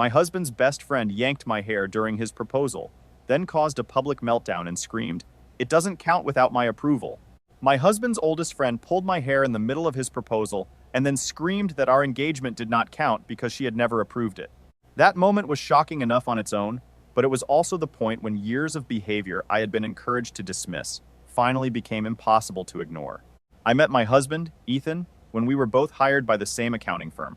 My husband's best friend yanked my hair during his proposal, then caused a public meltdown and screamed, "It doesn't count without my approval." My husband's oldest friend pulled my hair in the middle of his proposal and then screamed that our engagement did not count because she had never approved it. That moment was shocking enough on its own, but it was also the point when years of behavior I had been encouraged to dismiss finally became impossible to ignore. I met my husband, Ethan, when we were both hired by the same accounting firm.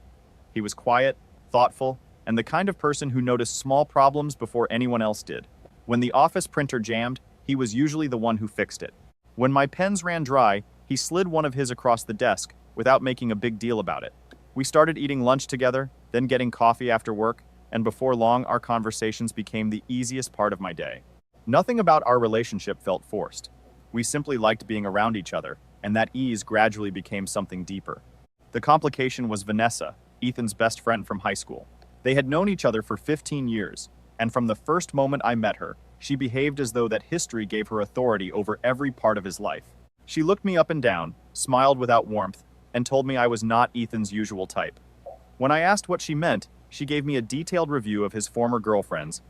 He was quiet, thoughtful, and the kind of person who noticed small problems before anyone else did. When the office printer jammed, he was usually the one who fixed it. When my pens ran dry, he slid one of his across the desk without making a big deal about it. We started eating lunch together, then getting coffee after work, and before long our conversations became the easiest part of my day. Nothing about our relationship felt forced. We simply liked being around each other, and that ease gradually became something deeper. The complication was Vanessa, Ethan's best friend from high school. They had known each other for 15 years, and from the first moment I met her, she behaved as though that history gave her authority over every part of his life. She looked me up and down, smiled without warmth, and told me I was not Ethan's usual type. When I asked what she meant, she gave me a detailed review of his former girlfriends,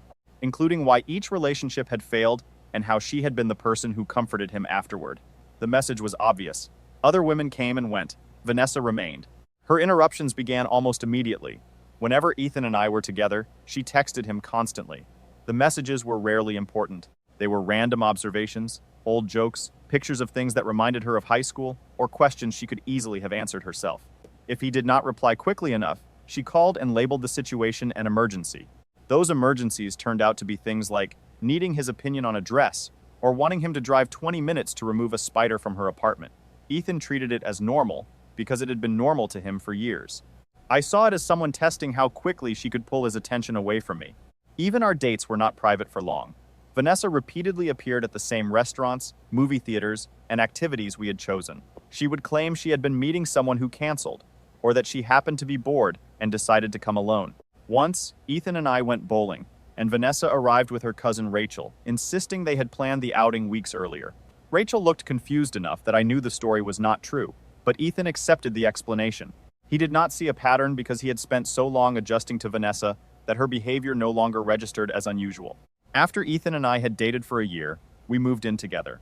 including why each relationship had failed and how she had been the person who comforted him afterward. The message was obvious. Other women came and went. Vanessa remained. Her interruptions began almost immediately. Whenever Ethan and I were together, she texted him constantly. The messages were rarely important. They were random observations, old jokes, pictures of things that reminded her of high school, or questions she could easily have answered herself. If he did not reply quickly enough, she called and labeled the situation an emergency. Those emergencies turned out to be things like needing his opinion on a dress, or wanting him to drive 20 minutes to remove a spider from her apartment. Ethan treated it as normal because it had been normal to him for years. I saw it as someone testing how quickly she could pull his attention away from me. Even our dates were not private for long. Vanessa repeatedly appeared at the same restaurants, movie theaters, and activities we had chosen. She would claim she had been meeting someone who canceled, or that she happened to be bored and decided to come alone. Once, Ethan and I went bowling, and Vanessa arrived with her cousin Rachel, insisting they had planned the outing weeks earlier. Rachel looked confused enough that I knew the story was not true, but Ethan accepted the explanation. He did not see a pattern because he had spent so long adjusting to Vanessa that her behavior no longer registered as unusual. After Ethan and I had dated for a year, we moved in together.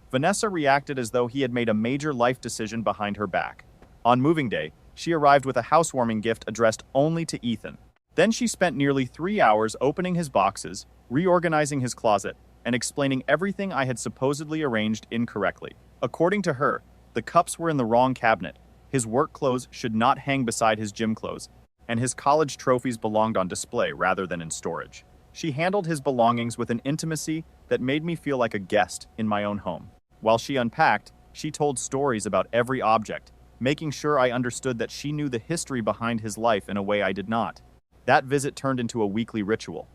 Vanessa reacted as though he had made a major life decision behind her back. On moving day, she arrived with a housewarming gift addressed only to Ethan. Then she spent nearly 3 hours opening his boxes, reorganizing his closet, and explaining everything I had supposedly arranged incorrectly. According to her, the cups were in the wrong cabinet, his work clothes should not hang beside his gym clothes, and his college trophies belonged on display rather than in storage. She handled his belongings with an intimacy that made me feel like a guest in my own home. While she unpacked, she told stories about every object, making sure I understood that she knew the history behind his life in a way I did not. That visit turned into a weekly ritual.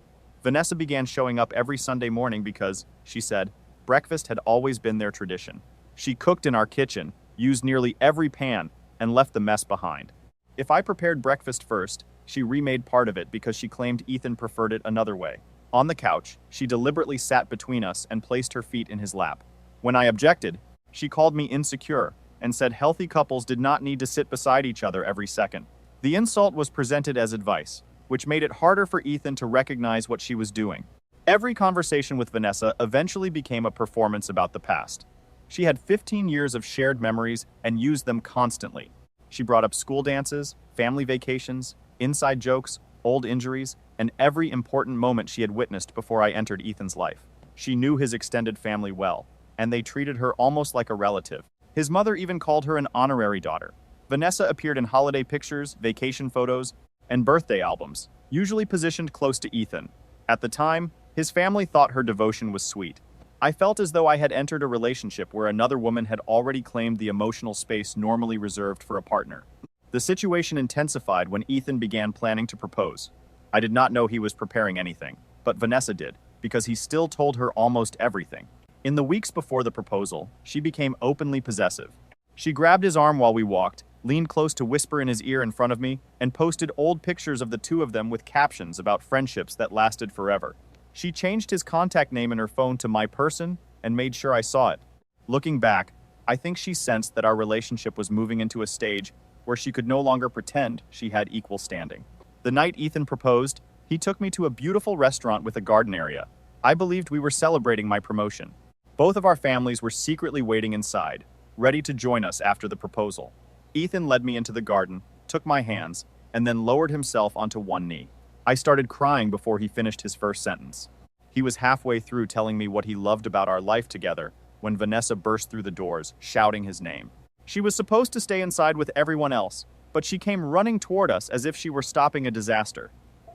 Vanessa began showing up every Sunday morning because, she said, breakfast had always been their tradition. She cooked in our kitchen, used nearly every pan, and left the mess behind. If I prepared breakfast first, she remade part of it because she claimed Ethan preferred it another way. On the couch, she deliberately sat between us and placed her feet in his lap. When I objected, she called me insecure and said healthy couples did not need to sit beside each other every second. The insult was presented as advice, which made it harder for Ethan to recognize what she was doing. Every conversation with Vanessa eventually became a performance about the past. She had 15 years of shared memories and used them constantly. She brought up school dances, family vacations, inside jokes, old injuries, and every important moment she had witnessed before I entered Ethan's life. She knew his extended family well, and they treated her almost like a relative. His mother even called her an honorary daughter. Vanessa appeared in holiday pictures, vacation photos, and birthday albums, usually positioned close to Ethan. At the time, his family thought her devotion was sweet. I felt as though I had entered a relationship where another woman had already claimed the emotional space normally reserved for a partner. The situation intensified when Ethan began planning to propose. I did not know he was preparing anything, but Vanessa did, because he still told her almost everything. In the weeks before the proposal, she became openly possessive. She grabbed his arm while we walked, leaned close to whisper in his ear in front of me, and posted old pictures of the two of them with captions about friendships that lasted forever. She changed his contact name in her phone to my person and made sure I saw it. Looking back, I think she sensed that our relationship was moving into a stage where she could no longer pretend she had equal standing. The night Ethan proposed, he took me to a beautiful restaurant with a garden area. I believed we were celebrating my promotion. Both of our families were secretly waiting inside, ready to join us after the proposal. Ethan led me into the garden, took my hands, and then lowered himself onto one knee. I started crying before he finished his first sentence. He was halfway through telling me what he loved about our life together when Vanessa burst through the doors, shouting his name. She was supposed to stay inside with everyone else, but she came running toward us as if she were stopping a disaster.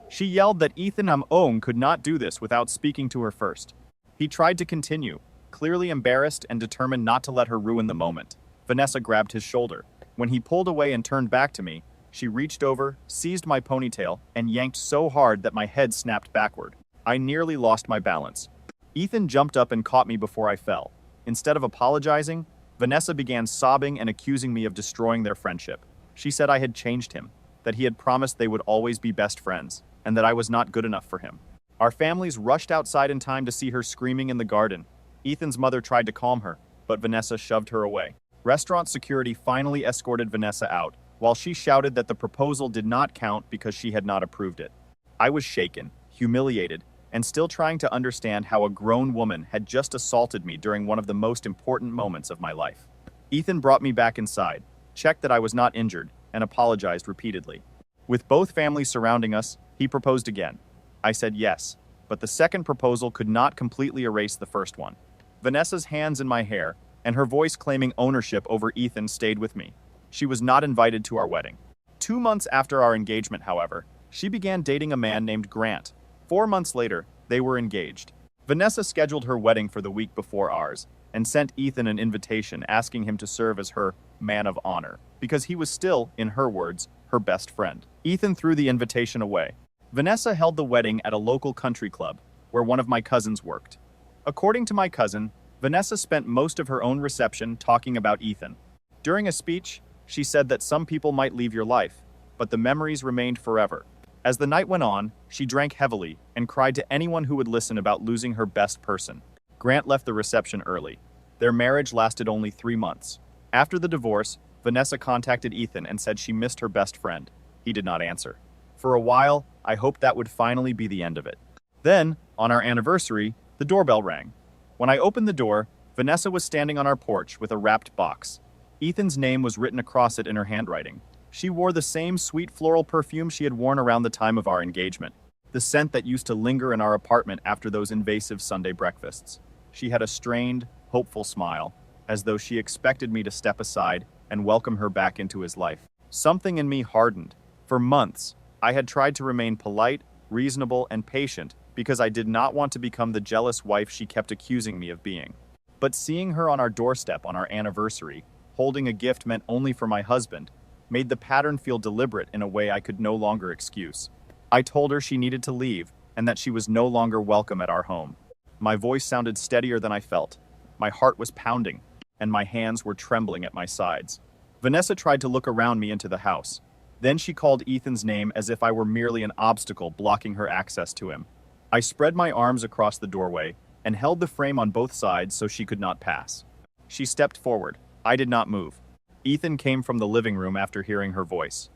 She yelled that Ethan Ong could not do this without speaking to her first. He tried to continue, clearly embarrassed and determined not to let her ruin the moment. Vanessa grabbed his shoulder. When he pulled away and turned back to me, she reached over, seized my ponytail, and yanked so hard that my head snapped backward. I nearly lost my balance. Ethan jumped up and caught me before I fell. Instead of apologizing, Vanessa began sobbing and accusing me of destroying their friendship. She said I had changed him, that he had promised they would always be best friends, and that I was not good enough for him. Our families rushed outside in time to see her screaming in the garden. Ethan's mother tried to calm her, but Vanessa shoved her away. Restaurant security finally escorted Vanessa out, while she shouted that the proposal did not count because she had not approved it. I was shaken, humiliated, and still trying to understand how a grown woman had just assaulted me during one of the most important moments of my life. Ethan brought me back inside, checked that I was not injured, and apologized repeatedly. With both families surrounding us, he proposed again. I said yes, but the second proposal could not completely erase the first one. Vanessa's hands in my hair, and her voice claiming ownership over Ethan stayed with me. She was not invited to our wedding. 2 months after our engagement, however, she began dating a man named Grant. 4 months later, they were engaged. Vanessa scheduled her wedding for the week before ours, and sent Ethan an invitation asking him to serve as her man of honor, because he was still, in her words, her best friend. Ethan threw the invitation away. Vanessa held the wedding at a local country club, where one of my cousins worked. According to my cousin, Vanessa spent most of her own reception talking about Ethan. During a speech, she said that some people might leave your life, but the memories remained forever. As the night went on, she drank heavily and cried to anyone who would listen about losing her best person. Grant left the reception early. Their marriage lasted only 3 months. After the divorce, Vanessa contacted Ethan and said she missed her best friend. He did not answer. For a while, I hoped that would finally be the end of it. Then, on our anniversary, the doorbell rang. When I opened the door, Vanessa was standing on our porch with a wrapped box. Ethan's name was written across it in her handwriting. She wore the same sweet floral perfume she had worn around the time of our engagement, the scent that used to linger in our apartment after those invasive Sunday breakfasts. She had a strained, hopeful smile, as though she expected me to step aside and welcome her back into his life. Something in me hardened. For months, I had tried to remain polite, reasonable, and patient because I did not want to become the jealous wife she kept accusing me of being. But seeing her on our doorstep on our anniversary, holding a gift meant only for my husband, made the pattern feel deliberate in a way I could no longer excuse. I told her she needed to leave and that she was no longer welcome at our home. My voice sounded steadier than I felt. My heart was pounding, and my hands were trembling at my sides. Vanessa tried to look around me into the house. Then she called Ethan's name as if I were merely an obstacle blocking her access to him. I spread my arms across the doorway and held the frame on both sides so she could not pass. She stepped forward. I did not move. Ethan came from the living room after hearing her voice.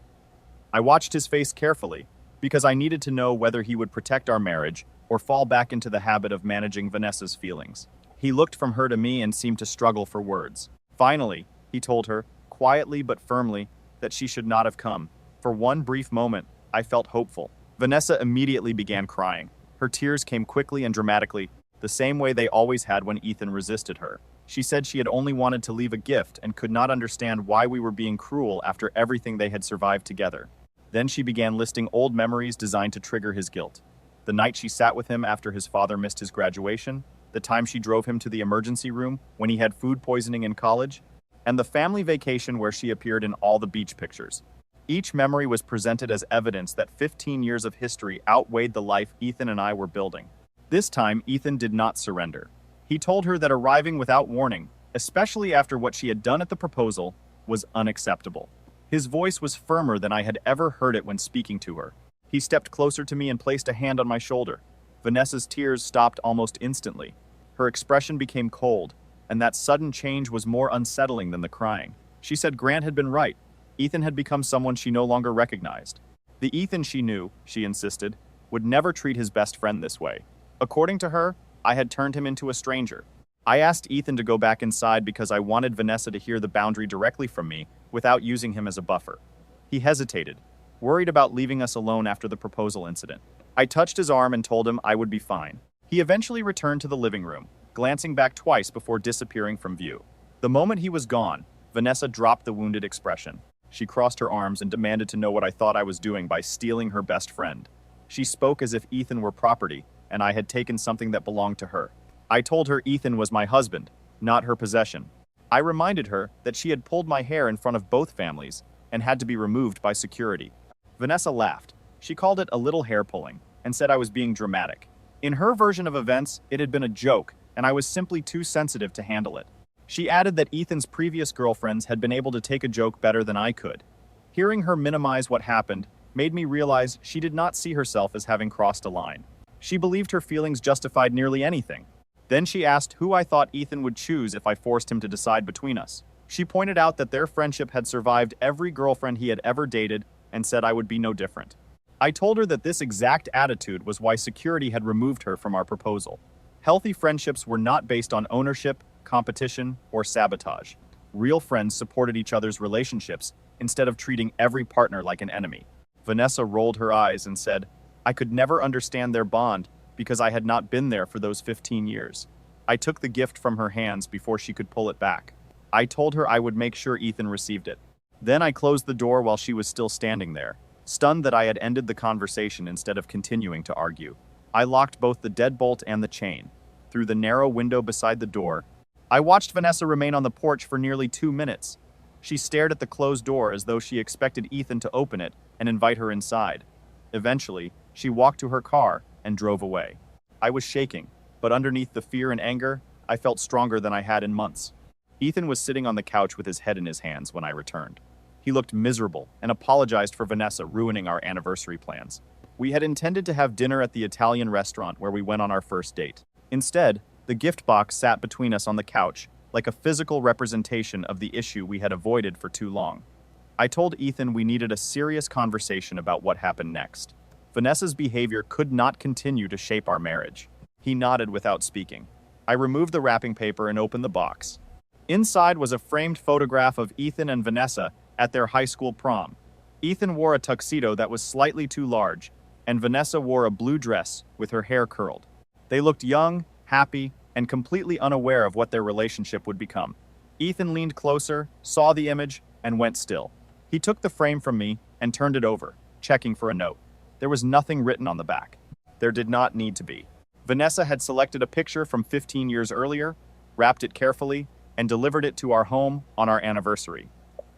I watched his face carefully because I needed to know whether he would protect our marriage or fall back into the habit of managing Vanessa's feelings. He looked from her to me and seemed to struggle for words. Finally, he told her, quietly but firmly, that she should not have come. For one brief moment, I felt hopeful. Vanessa immediately began crying. Her tears came quickly and dramatically, the same way they always had when Ethan resisted her. She said she had only wanted to leave a gift and could not understand why we were being cruel after everything they had survived together. Then she began listing old memories designed to trigger his guilt. The night she sat with him after his father missed his graduation, the time she drove him to the emergency room when he had food poisoning in college, and the family vacation where she appeared in all the beach pictures. Each memory was presented as evidence that 15 years of history outweighed the life Ethan and I were building. This time, Ethan did not surrender. He told her that arriving without warning, especially after what she had done at the proposal, was unacceptable. His voice was firmer than I had ever heard it when speaking to her. He stepped closer to me and placed a hand on my shoulder. Vanessa's tears stopped almost instantly. Her expression became cold, and that sudden change was more unsettling than the crying. She said Grant had been right. Ethan had become someone she no longer recognized. The Ethan she knew, she insisted, would never treat his best friend this way. According to her, I had turned him into a stranger. I asked Ethan to go back inside because I wanted Vanessa to hear the boundary directly from me without using him as a buffer. He hesitated, worried about leaving us alone after the proposal incident. I touched his arm and told him I would be fine. He eventually returned to the living room, glancing back twice before disappearing from view. The moment he was gone, Vanessa dropped the wounded expression. She crossed her arms and demanded to know what I thought I was doing by stealing her best friend. She spoke as if Ethan were property, and I had taken something that belonged to her. I told her Ethan was my husband, not her possession. I reminded her that she had pulled my hair in front of both families and had to be removed by security. Vanessa laughed. She called it a little hair pulling and said I was being dramatic. In her version of events, it had been a joke, and I was simply too sensitive to handle it. She added that Ethan's previous girlfriends had been able to take a joke better than I could. Hearing her minimize what happened made me realize she did not see herself as having crossed a line. She believed her feelings justified nearly anything. Then she asked who I thought Ethan would choose if I forced him to decide between us. She pointed out that their friendship had survived every girlfriend he had ever dated and said I would be no different. I told her that this exact attitude was why security had removed her from our proposal. Healthy friendships were not based on ownership, competition, or sabotage. Real friends supported each other's relationships instead of treating every partner like an enemy. Vanessa rolled her eyes and said, I could never understand their bond because I had not been there for those 15 years. I took the gift from her hands before she could pull it back. I told her I would make sure Ethan received it. Then I closed the door while she was still standing there, stunned that I had ended the conversation instead of continuing to argue. I locked both the deadbolt and the chain. Through the narrow window beside the door, I watched Vanessa remain on the porch for nearly 2 minutes. She stared at the closed door as though she expected Ethan to open it and invite her inside. Eventually, she walked to her car and drove away. I was shaking, but underneath the fear and anger, I felt stronger than I had in months. Ethan was sitting on the couch with his head in his hands when I returned. He looked miserable and apologized for Vanessa ruining our anniversary plans. We had intended to have dinner at the Italian restaurant where we went on our first date. Instead, the gift box sat between us on the couch, like a physical representation of the issue we had avoided for too long. I told Ethan we needed a serious conversation about what happened next. Vanessa's behavior could not continue to shape our marriage. He nodded without speaking. I removed the wrapping paper and opened the box. Inside was a framed photograph of Ethan and Vanessa at their high school prom. Ethan wore a tuxedo that was slightly too large, and Vanessa wore a blue dress with her hair curled. They looked young, happy, and completely unaware of what their relationship would become. Ethan leaned closer, saw the image, and went still. He took the frame from me and turned it over, checking for a note. There was nothing written on the back. There did not need to be. Vanessa had selected a picture from 15 years earlier, wrapped it carefully, and delivered it to our home on our anniversary.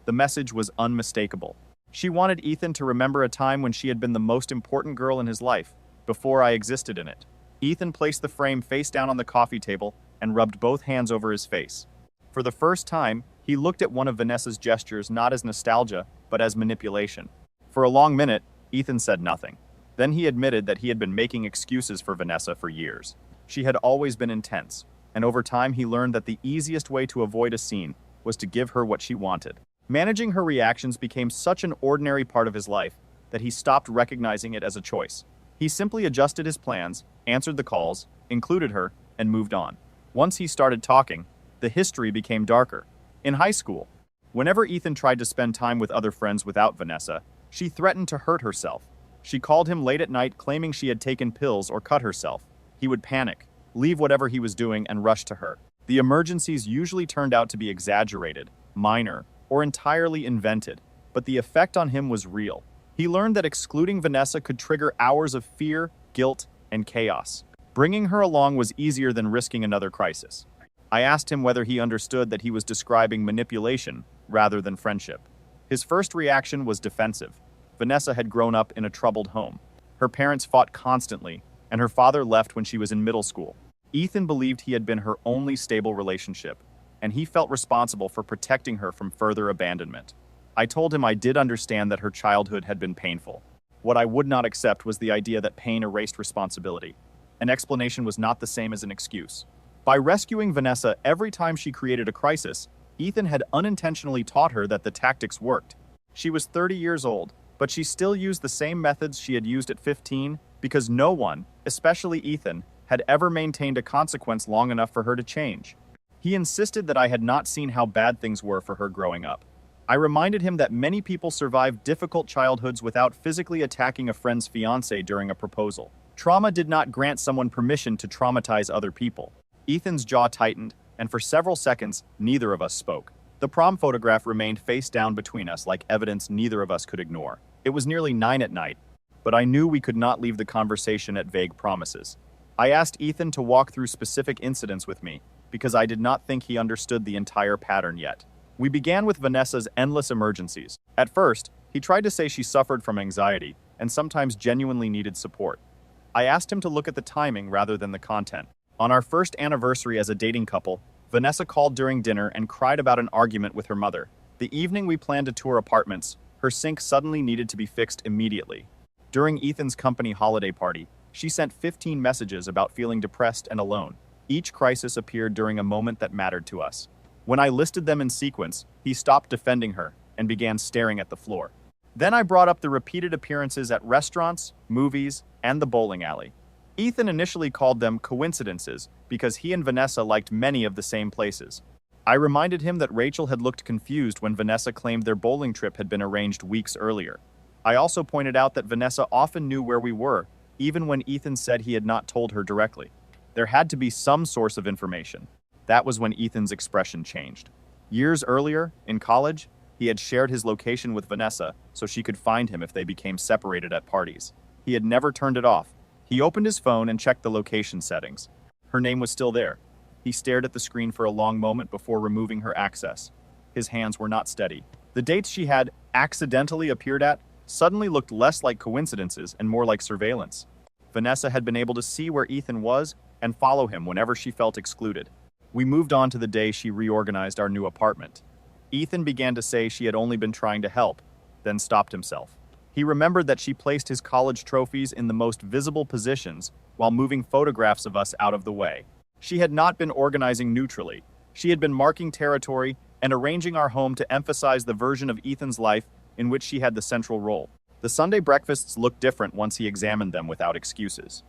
The message was unmistakable. She wanted Ethan to remember a time when she had been the most important girl in his life, before I existed in it. Ethan placed the frame face down on the coffee table and rubbed both hands over his face. For the first time, he looked at one of Vanessa's gestures not as nostalgia, but as manipulation. For a long minute, Ethan said nothing. Then he admitted that he had been making excuses for Vanessa for years. She had always been intense, and over time he learned that the easiest way to avoid a scene was to give her what she wanted. Managing her reactions became such an ordinary part of his life that he stopped recognizing it as a choice. He simply adjusted his plans, answered the calls, included her, and moved on. Once he started talking, the history became darker. In high school, whenever Ethan tried to spend time with other friends without Vanessa, she threatened to hurt herself. She called him late at night claiming she had taken pills or cut herself. He would panic, leave whatever he was doing, and rush to her. The emergencies usually turned out to be exaggerated, minor, or entirely invented, but the effect on him was real. He learned that excluding Vanessa could trigger hours of fear, guilt, and chaos. Bringing her along was easier than risking another crisis. I asked him whether he understood that he was describing manipulation rather than friendship. His first reaction was defensive. Vanessa had grown up in a troubled home. Her parents fought constantly, and her father left when she was in middle school. Ethan believed he had been her only stable relationship, and he felt responsible for protecting her from further abandonment. I told him I did understand that her childhood had been painful. What I would not accept was the idea that pain erased responsibility. An explanation was not the same as an excuse. By rescuing Vanessa every time she created a crisis, Ethan had unintentionally taught her that the tactics worked. She was 30 years old, But she still used the same methods she had used at 15 because no one, especially Ethan, had ever maintained a consequence long enough for her to change. He insisted that I had not seen how bad things were for her growing up. I reminded him that many people survive difficult childhoods without physically attacking a friend's fiancé during a proposal. Trauma did not grant someone permission to traumatize other people. Ethan's jaw tightened, and for several seconds, neither of us spoke. The prom photograph remained face down between us like evidence neither of us could ignore. It was nearly 9 at night, but I knew we could not leave the conversation at vague promises. I asked Ethan to walk through specific incidents with me, because I did not think he understood the entire pattern yet. We began with Vanessa's endless emergencies. At first, he tried to say she suffered from anxiety and sometimes genuinely needed support. I asked him to look at the timing rather than the content. On our first anniversary as a dating couple, Vanessa called during dinner and cried about an argument with her mother. The evening we planned to tour apartments, her sink suddenly needed to be fixed immediately. During Ethan's company holiday party, she sent 15 messages about feeling depressed and alone. Each crisis appeared during a moment that mattered to us. When I listed them in sequence, he stopped defending her and began staring at the floor. Then I brought up the repeated appearances at restaurants, movies, and the bowling alley. Ethan initially called them coincidences because he and Vanessa liked many of the same places. I reminded him that Rachel had looked confused when Vanessa claimed their bowling trip had been arranged weeks earlier. I also pointed out that Vanessa often knew where we were, even when Ethan said he had not told her directly. There had to be some source of information. That was when Ethan's expression changed. Years earlier, in college, he had shared his location with Vanessa so she could find him if they became separated at parties. He had never turned it off. He opened his phone and checked the location settings. Her name was still there. He stared at the screen for a long moment before removing her access. His hands were not steady. The dates she had accidentally appeared at suddenly looked less like coincidences and more like surveillance. Vanessa had been able to see where Ethan was and follow him whenever she felt excluded. We moved on to the day she reorganized our new apartment. Ethan began to say she had only been trying to help, then stopped himself. He remembered that she placed his college trophies in the most visible positions while moving photographs of us out of the way. She had not been organizing neutrally. She had been marking territory and arranging our home to emphasize the version of Ethan's life in which she had the central role. The Sunday breakfasts looked different once he examined them without excuses.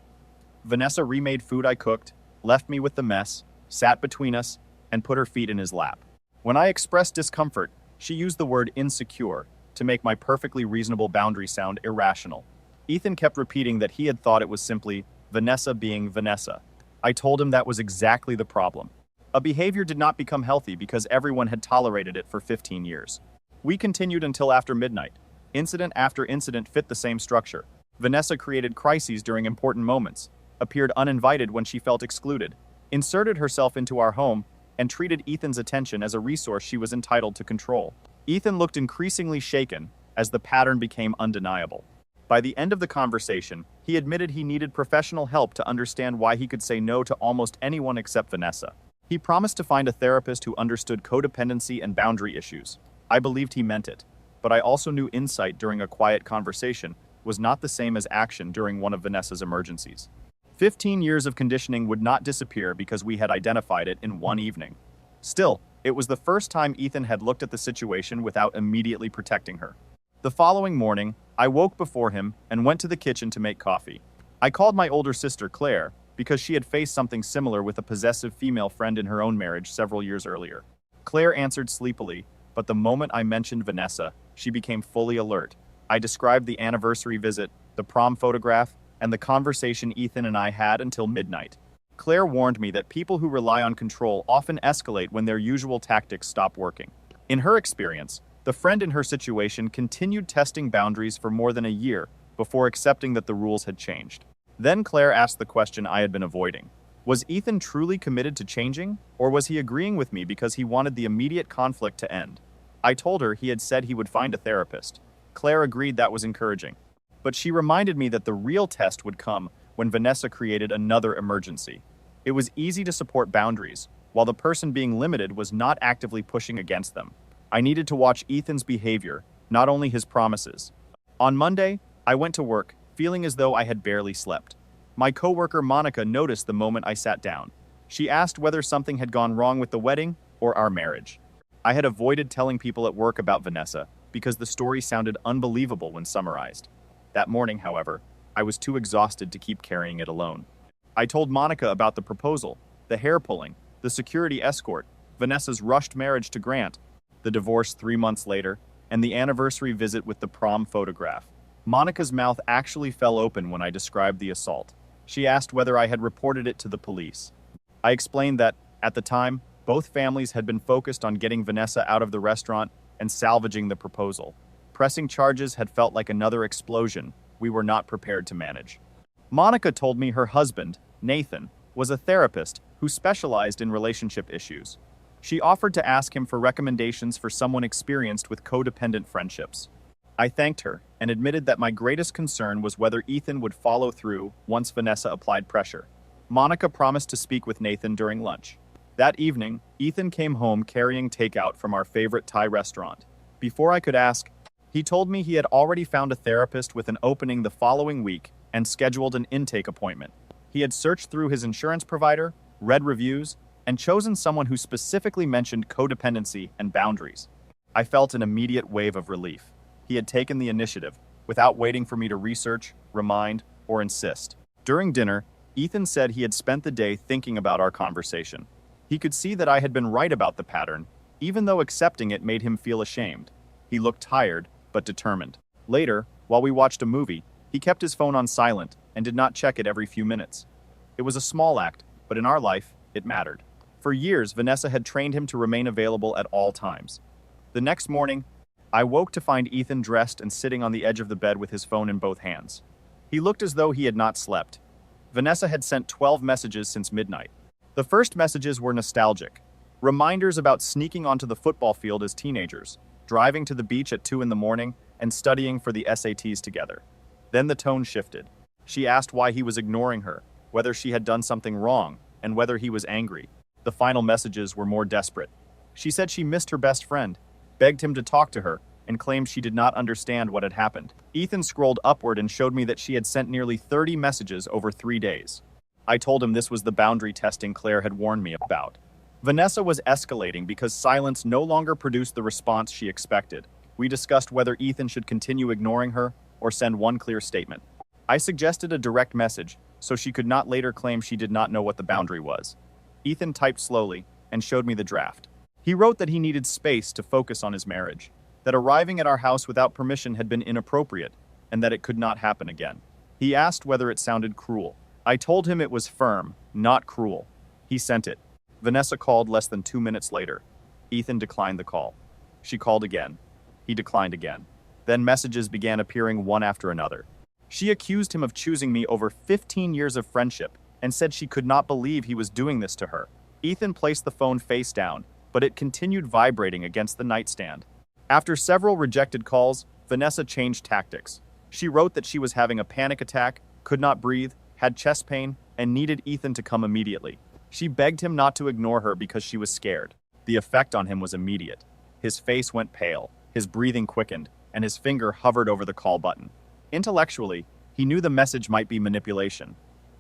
Vanessa remade food I cooked, left me with the mess, sat between us, and put her feet in his lap. When I expressed discomfort, she used the word insecure to make my perfectly reasonable boundary sound irrational. Ethan kept repeating that he had thought it was simply Vanessa being Vanessa. I told him that was exactly the problem. A behavior did not become healthy because everyone had tolerated it for 15 years. We continued until after midnight. Incident after incident fit the same structure. Vanessa created crises during important moments, appeared uninvited when she felt excluded, inserted herself into our home, and treated Ethan's attention as a resource she was entitled to control. Ethan looked increasingly shaken as the pattern became undeniable. By the end of the conversation, he admitted he needed professional help to understand why he could say no to almost anyone except Vanessa. He promised to find a therapist who understood codependency and boundary issues. I believed he meant it, but I also knew insight during a quiet conversation was not the same as action during one of Vanessa's emergencies. 15 years of conditioning would not disappear because we had identified it in one evening. Still, it was the first time Ethan had looked at the situation without immediately protecting her. The following morning, I woke before him and went to the kitchen to make coffee. I called my older sister Claire because she had faced something similar with a possessive female friend in her own marriage several years earlier. Claire answered sleepily, but the moment I mentioned Vanessa, she became fully alert. I described the anniversary visit, the prom photograph, and the conversation Ethan and I had until midnight. Claire warned me that people who rely on control often escalate when their usual tactics stop working. In her experience, the friend in her situation continued testing boundaries for more than a year before accepting that the rules had changed. Then Claire asked the question I had been avoiding. Was Ethan truly committed to changing, or was he agreeing with me because he wanted the immediate conflict to end? I told her he had said he would find a therapist. Claire agreed that was encouraging. But she reminded me that the real test would come when Vanessa created another emergency. It was easy to support boundaries, while the person being limited was not actively pushing against them. I needed to watch Ethan's behavior, not only his promises. On Monday, I went to work, feeling as though I had barely slept. My coworker Monica noticed the moment I sat down. She asked whether something had gone wrong with the wedding or our marriage. I had avoided telling people at work about Vanessa because the story sounded unbelievable when summarized. That morning, however, I was too exhausted to keep carrying it alone. I told Monica about the proposal, the hair pulling, the security escort, Vanessa's rushed marriage to Grant, the divorce 3 months later, and the anniversary visit with the prom photograph. Monica's mouth actually fell open when I described the assault. She asked whether I had reported it to the police. I explained that, at the time, both families had been focused on getting Vanessa out of the restaurant and salvaging the proposal. Pressing charges had felt like another explosion we were not prepared to manage. Monica told me her husband, Nathan, was a therapist who specialized in relationship issues. She offered to ask him for recommendations for someone experienced with codependent friendships. I thanked her and admitted that my greatest concern was whether Ethan would follow through once Vanessa applied pressure. Monica promised to speak with Nathan during lunch. That evening, Ethan came home carrying takeout from our favorite Thai restaurant. Before I could ask, he told me he had already found a therapist with an opening the following week and scheduled an intake appointment. He had searched through his insurance provider, read reviews, and chosen someone who specifically mentioned codependency and boundaries. I felt an immediate wave of relief. He had taken the initiative, without waiting for me to research, remind, or insist. During dinner, Ethan said he had spent the day thinking about our conversation. He could see that I had been right about the pattern, even though accepting it made him feel ashamed. He looked tired, but determined. Later, while we watched a movie, he kept his phone on silent and did not check it every few minutes. It was a small act, but in our life, it mattered. For years, Vanessa had trained him to remain available at all times. The next morning, I woke to find Ethan dressed and sitting on the edge of the bed with his phone in both hands. He looked as though he had not slept. Vanessa had sent 12 messages since midnight. The first messages were nostalgic. Reminders about sneaking onto the football field as teenagers, driving to the beach at 2 in the morning, and studying for the SATs together. Then the tone shifted. She asked why he was ignoring her, whether she had done something wrong, and whether he was angry. The final messages were more desperate. She said she missed her best friend, begged him to talk to her, and claimed she did not understand what had happened. Ethan scrolled upward and showed me that she had sent nearly 30 messages over 3 days. I told him this was the boundary testing Claire had warned me about. Vanessa was escalating because silence no longer produced the response she expected. We discussed whether Ethan should continue ignoring her or send one clear statement. I suggested a direct message so she could not later claim she did not know what the boundary was. Ethan typed slowly and showed me the draft. He wrote that he needed space to focus on his marriage, that arriving at our house without permission had been inappropriate, and that it could not happen again. He asked whether it sounded cruel. I told him it was firm, not cruel. He sent it. Vanessa called less than 2 minutes later. Ethan declined the call. She called again. He declined again. Then messages began appearing one after another. She accused him of choosing me over 15 years of friendship and said she could not believe he was doing this to her. Ethan placed the phone face down, but it continued vibrating against the nightstand. After several rejected calls, Vanessa changed tactics. She wrote that she was having a panic attack, could not breathe, had chest pain, and needed Ethan to come immediately. She begged him not to ignore her because she was scared. The effect on him was immediate. His face went pale, his breathing quickened, and his finger hovered over the call button. Intellectually, he knew the message might be manipulation.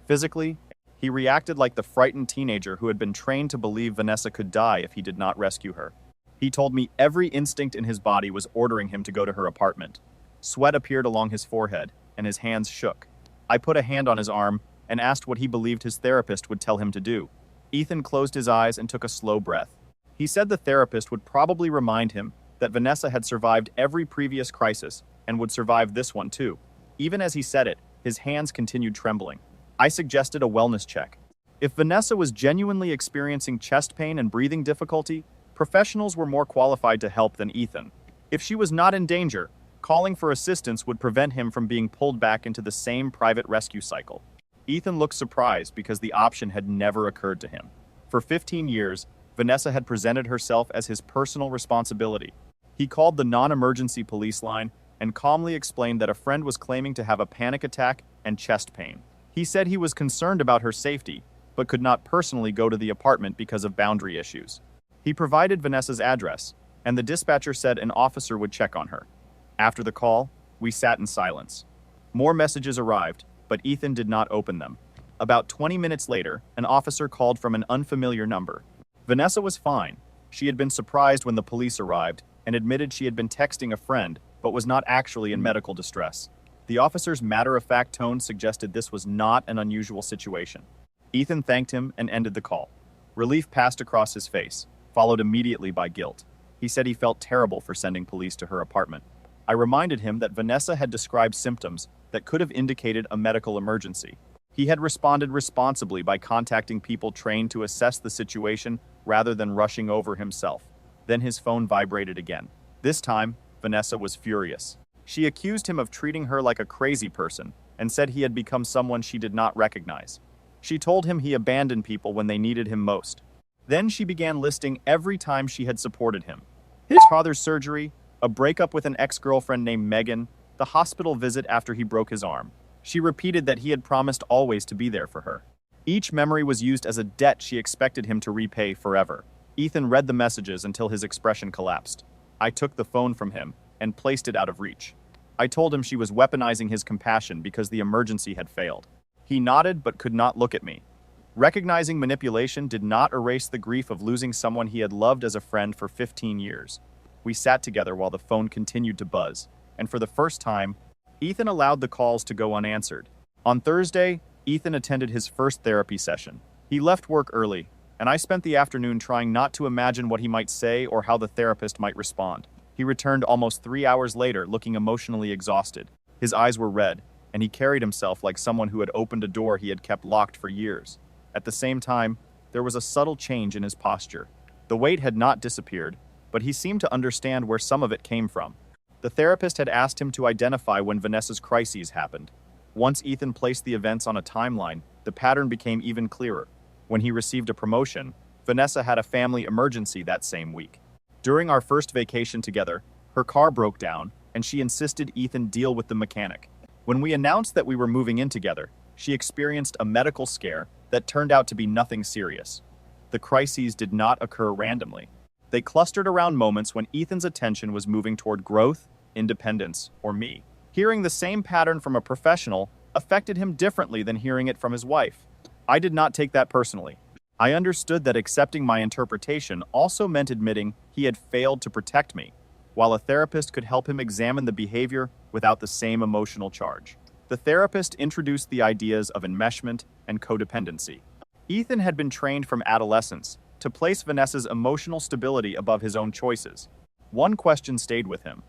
Physically, he reacted like the frightened teenager who had been trained to believe Vanessa could die if he did not rescue her. He told me every instinct in his body was ordering him to go to her apartment. Sweat appeared along his forehead, and his hands shook. I put a hand on his arm and asked what he believed his therapist would tell him to do. Ethan closed his eyes and took a slow breath. He said the therapist would probably remind him that Vanessa had survived every previous crisis and would survive this one too. Even as he said it, his hands continued trembling. I suggested a wellness check. If Vanessa was genuinely experiencing chest pain and breathing difficulty, professionals were more qualified to help than Ethan. If she was not in danger, calling for assistance would prevent him from being pulled back into the same private rescue cycle. Ethan looked surprised because the option had never occurred to him. For 15 years, Vanessa had presented herself as his personal responsibility. He called the non-emergency police line and calmly explained that a friend was claiming to have a panic attack and chest pain. He said he was concerned about her safety, but could not personally go to the apartment because of boundary issues. He provided Vanessa's address, and the dispatcher said an officer would check on her. After the call, we sat in silence. More messages arrived, but Ethan did not open them. About 20 minutes later, an officer called from an unfamiliar number. Vanessa was fine. She had been surprised when the police arrived, and admitted she had been texting a friend but was not actually in medical distress. The officer's matter-of-fact tone suggested this was not an unusual situation. Ethan thanked him and ended the call. Relief passed across his face, followed immediately by guilt. He said he felt terrible for sending police to her apartment. I reminded him that Vanessa had described symptoms that could have indicated a medical emergency. He had responded responsibly by contacting people trained to assess the situation rather than rushing over himself. Then his phone vibrated again. This time, Vanessa was furious. She accused him of treating her like a crazy person and said he had become someone she did not recognize. She told him he abandoned people when they needed him most. Then she began listing every time she had supported him. His father's surgery, a breakup with an ex-girlfriend named Megan, the hospital visit after he broke his arm. She repeated that he had promised always to be there for her. Each memory was used as a debt she expected him to repay forever. Ethan read the messages until his expression collapsed. I took the phone from him and placed it out of reach. I told him she was weaponizing his compassion because the emergency had failed. He nodded but could not look at me. Recognizing manipulation did not erase the grief of losing someone he had loved as a friend for 15 years. We sat together while the phone continued to buzz, and for the first time, Ethan allowed the calls to go unanswered. On Thursday, Ethan attended his first therapy session. He left work early, and I spent the afternoon trying not to imagine what he might say or how the therapist might respond. He returned almost 3 hours later, looking emotionally exhausted. His eyes were red, and he carried himself like someone who had opened a door he had kept locked for years. At the same time, there was a subtle change in his posture. The weight had not disappeared, but he seemed to understand where some of it came from. The therapist had asked him to identify when Vanessa's crises happened. Once Ethan placed the events on a timeline, the pattern became even clearer. When he received a promotion, Vanessa had a family emergency that same week. During our first vacation together, her car broke down, and she insisted Ethan deal with the mechanic. When we announced that we were moving in together, she experienced a medical scare that turned out to be nothing serious. The crises did not occur randomly. They clustered around moments when Ethan's attention was moving toward growth, independence, or me. Hearing the same pattern from a professional affected him differently than hearing it from his wife. I did not take that personally. I understood that accepting my interpretation also meant admitting he had failed to protect me, while a therapist could help him examine the behavior without the same emotional charge. The therapist introduced the ideas of enmeshment and codependency. Ethan had been trained from adolescence to place Vanessa's emotional stability above his own choices. One question stayed with him.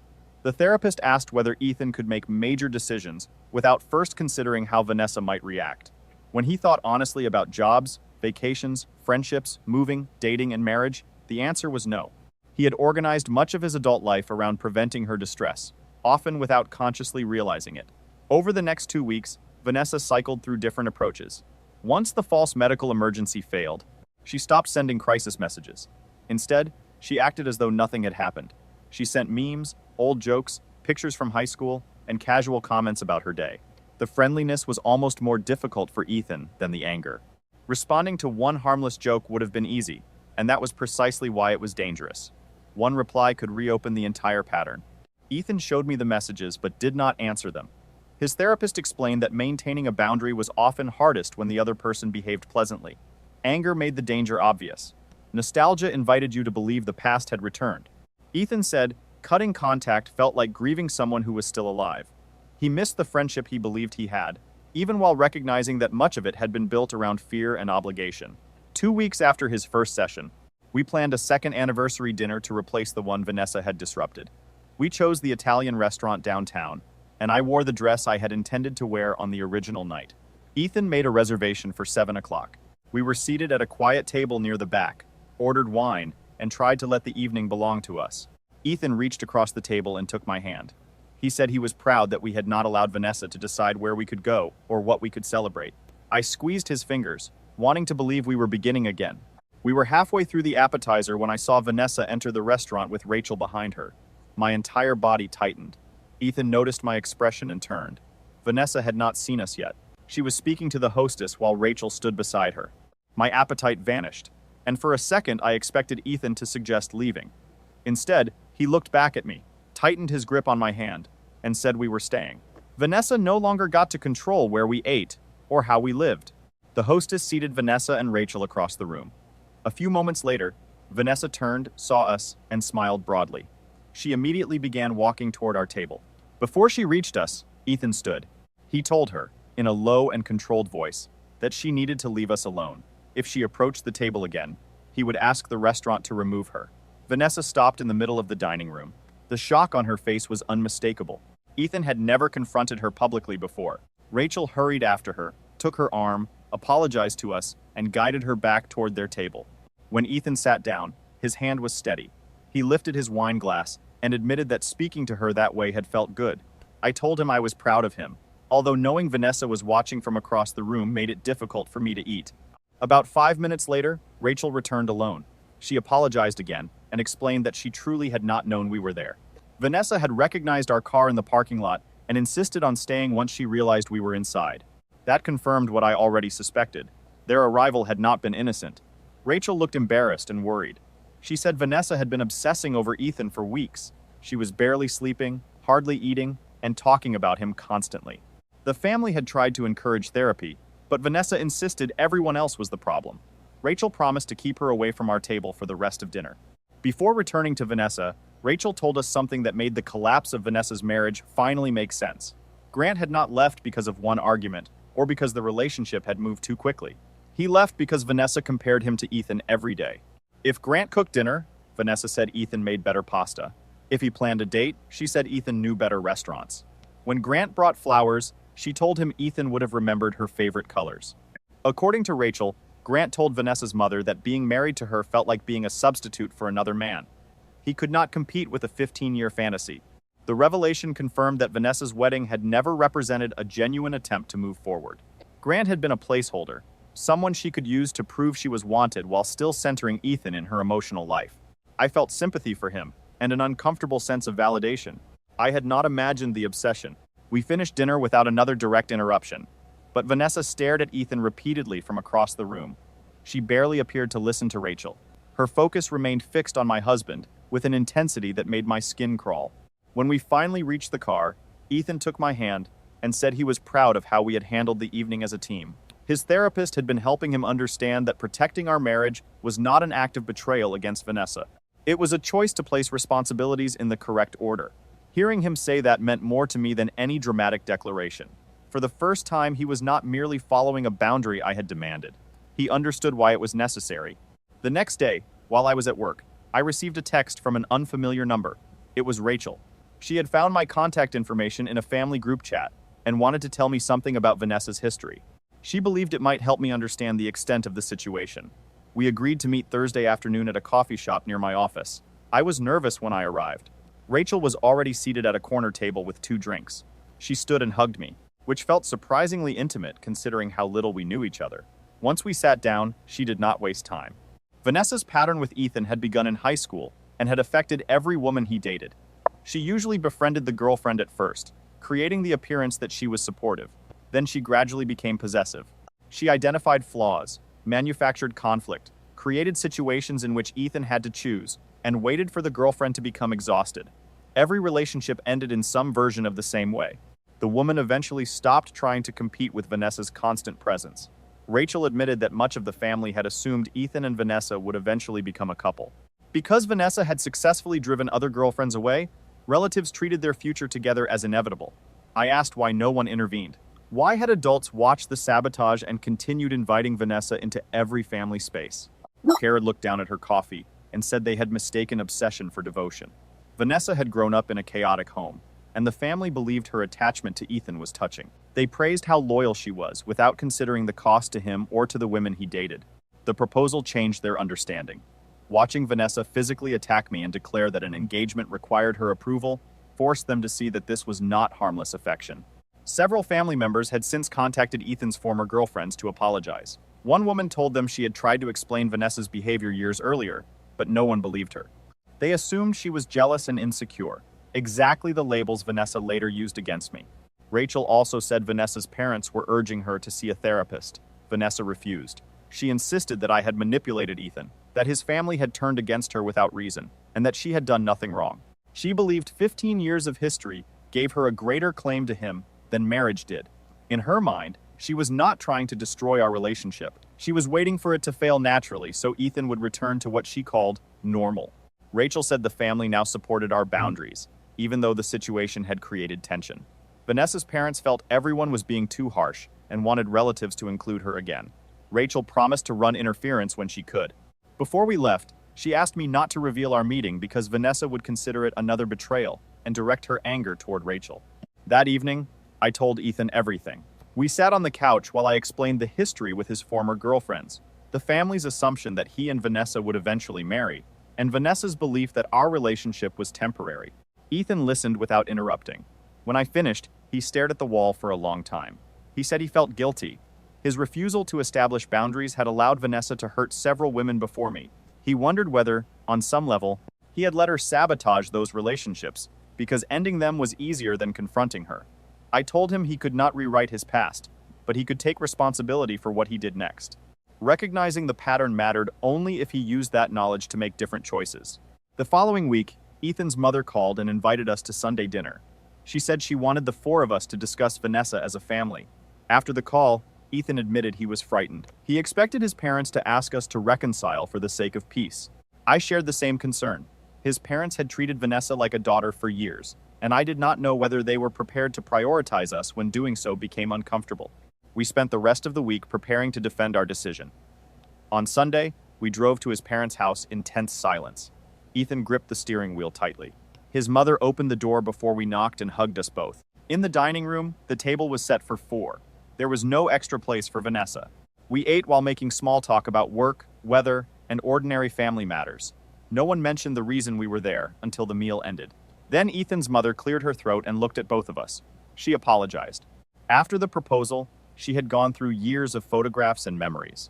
The therapist asked whether Ethan could make major decisions without first considering how Vanessa might react. When he thought honestly about jobs, vacations, friendships, moving, dating, and marriage, the answer was no. He had organized much of his adult life around preventing her distress, often without consciously realizing it. Over the next 2 weeks, Vanessa cycled through different approaches. Once the false medical emergency failed, she stopped sending crisis messages. Instead, she acted as though nothing had happened. She sent memes, old jokes, pictures from high school, and casual comments about her day. The friendliness was almost more difficult for Ethan than the anger. Responding to one harmless joke would have been easy, and that was precisely why it was dangerous. One reply could reopen the entire pattern. Ethan showed me the messages but did not answer them. His therapist explained that maintaining a boundary was often hardest when the other person behaved pleasantly. Anger made the danger obvious. Nostalgia invited you to believe the past had returned. Ethan said, cutting contact felt like grieving someone who was still alive. He missed the friendship he believed he had, even while recognizing that much of it had been built around fear and obligation. 2 weeks after his first session, we planned a second anniversary dinner to replace the one Vanessa had disrupted. We chose the Italian restaurant downtown, and I wore the dress I had intended to wear on the original night. Ethan made a reservation for 7 o'clock. We were seated at a quiet table near the back, ordered wine, and tried to let the evening belong to us. Ethan reached across the table and took my hand. He said he was proud that we had not allowed Vanessa to decide where we could go or what we could celebrate. I squeezed his fingers, wanting to believe we were beginning again. We were halfway through the appetizer when I saw Vanessa enter the restaurant with Rachel behind her. My entire body tightened. Ethan noticed my expression and turned. Vanessa had not seen us yet. She was speaking to the hostess while Rachel stood beside her. My appetite vanished, and for a second I expected Ethan to suggest leaving. Instead, he looked back at me, tightened his grip on my hand, and said we were staying. Vanessa no longer got to control where we ate or how we lived. The hostess seated Vanessa and Rachel across the room. A few moments later, Vanessa turned, saw us, and smiled broadly. She immediately began walking toward our table. Before she reached us, Ethan stood. He told her, in a low and controlled voice, that she needed to leave us alone. If she approached the table again, he would ask the restaurant to remove her. Vanessa stopped in the middle of the dining room. The shock on her face was unmistakable. Ethan had never confronted her publicly before. Rachel hurried after her, took her arm, apologized to us, and guided her back toward their table. When Ethan sat down, his hand was steady. He lifted his wine glass and admitted that speaking to her that way had felt good. I told him I was proud of him, although knowing Vanessa was watching from across the room made it difficult for me to eat. About 5 minutes later, Rachel returned alone. She apologized again and explained that she truly had not known we were there. Vanessa had recognized our car in the parking lot and insisted on staying once she realized we were inside. That confirmed what I already suspected. Their arrival had not been innocent. Rachel looked embarrassed and worried. She said Vanessa had been obsessing over Ethan for weeks. She was barely sleeping, hardly eating, and talking about him constantly. The family had tried to encourage therapy, but Vanessa insisted everyone else was the problem. Rachel promised to keep her away from our table for the rest of dinner. Before returning to Vanessa, Rachel told us something that made the collapse of Vanessa's marriage finally make sense. Grant had not left because of one argument, or because the relationship had moved too quickly. He left because Vanessa compared him to Ethan every day. If Grant cooked dinner, Vanessa said Ethan made better pasta. If he planned a date, she said Ethan knew better restaurants. When Grant brought flowers, she told him Ethan would have remembered her favorite colors. According to Rachel, Grant told Vanessa's mother that being married to her felt like being a substitute for another man. He could not compete with a 15-year fantasy. The revelation confirmed that Vanessa's wedding had never represented a genuine attempt to move forward. Grant had been a placeholder, someone she could use to prove she was wanted while still centering Ethan in her emotional life. I felt sympathy for him, and an uncomfortable sense of validation. I had not imagined the obsession. We finished dinner without another direct interruption, but Vanessa stared at Ethan repeatedly from across the room. She barely appeared to listen to Rachel. Her focus remained fixed on my husband, with an intensity that made my skin crawl. When we finally reached the car, Ethan took my hand and said he was proud of how we had handled the evening as a team. His therapist had been helping him understand that protecting our marriage was not an act of betrayal against Vanessa. It was a choice to place responsibilities in the correct order. Hearing him say that meant more to me than any dramatic declaration. For the first time, he was not merely following a boundary I had demanded. He understood why it was necessary. The next day, while I was at work, I received a text from an unfamiliar number. It was Rachel. She had found my contact information in a family group chat and wanted to tell me something about Vanessa's history. She believed it might help me understand the extent of the situation. We agreed to meet Thursday afternoon at a coffee shop near my office. I was nervous when I arrived. Rachel was already seated at a corner table with 2 drinks. She stood and hugged me, which felt surprisingly intimate considering how little we knew each other. Once we sat down, she did not waste time. Vanessa's pattern with Ethan had begun in high school and had affected every woman he dated. She usually befriended the girlfriend at first, creating the appearance that she was supportive. Then she gradually became possessive. She identified flaws, manufactured conflict, created situations in which Ethan had to choose, and waited for the girlfriend to become exhausted. Every relationship ended in some version of the same way. The woman eventually stopped trying to compete with Vanessa's constant presence. Rachel admitted that much of the family had assumed Ethan and Vanessa would eventually become a couple. Because Vanessa had successfully driven other girlfriends away, relatives treated their future together as inevitable. I asked why no one intervened. Why had adults watched the sabotage and continued inviting Vanessa into every family space? Kara looked down at her coffee and said they had mistaken obsession for devotion. Vanessa had grown up in a chaotic home, and the family believed her attachment to Ethan was touching. They praised how loyal she was without considering the cost to him or to the women he dated. The proposal changed their understanding. Watching Vanessa physically attack me and declare that an engagement required her approval forced them to see that this was not harmless affection. Several family members had since contacted Ethan's former girlfriends to apologize. One woman told them she had tried to explain Vanessa's behavior years earlier, but no one believed her. They assumed she was jealous and insecure, exactly the labels Vanessa later used against me. Rachel also said Vanessa's parents were urging her to see a therapist. Vanessa refused. She insisted that I had manipulated Ethan, that his family had turned against her without reason, and that she had done nothing wrong. She believed 15 years of history gave her a greater claim to him than marriage did. In her mind, she was not trying to destroy our relationship. She was waiting for it to fail naturally so Ethan would return to what she called normal. Rachel said the family now supported our boundaries, even though the situation had created tension. Vanessa's parents felt everyone was being too harsh and wanted relatives to include her again. Rachel promised to run interference when she could. Before we left, she asked me not to reveal our meeting because Vanessa would consider it another betrayal and direct her anger toward Rachel. That evening, I told Ethan everything. We sat on the couch while I explained the history with his former girlfriends, the family's assumption that he and Vanessa would eventually marry, and Vanessa's belief that our relationship was temporary. Ethan listened without interrupting. When I finished, he stared at the wall for a long time. He said he felt guilty. His refusal to establish boundaries had allowed Vanessa to hurt several women before me. He wondered whether, on some level, he had let her sabotage those relationships, because ending them was easier than confronting her. I told him he could not rewrite his past, but he could take responsibility for what he did next. Recognizing the pattern mattered only if he used that knowledge to make different choices. The following week, Ethan's mother called and invited us to Sunday dinner. She said she wanted the four of us to discuss Vanessa as a family. After the call, Ethan admitted he was frightened. He expected his parents to ask us to reconcile for the sake of peace. I shared the same concern. His parents had treated Vanessa like a daughter for years, and I did not know whether they were prepared to prioritize us when doing so became uncomfortable. We spent the rest of the week preparing to defend our decision. On Sunday, we drove to his parents' house in tense silence. Ethan gripped the steering wheel tightly. His mother opened the door before we knocked and hugged us both. In the dining room, the table was set for four. There was no extra place for Vanessa. We ate while making small talk about work, weather, and ordinary family matters. No one mentioned the reason we were there until the meal ended. Then Ethan's mother cleared her throat and looked at both of us. She apologized. After the proposal, she had gone through years of photographs and memories.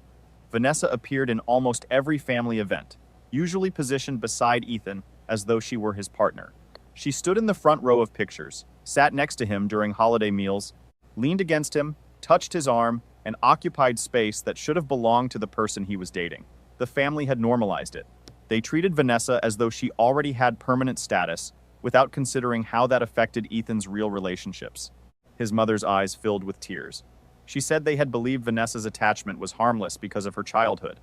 Vanessa appeared in almost every family event, usually positioned beside Ethan as though she were his partner. She stood in the front row of pictures, sat next to him during holiday meals, leaned against him, touched his arm, and occupied space that should have belonged to the person he was dating. The family had normalized it. They treated Vanessa as though she already had permanent status, without considering how that affected Ethan's real relationships. His mother's eyes filled with tears. She said they had believed Vanessa's attachment was harmless because of her childhood.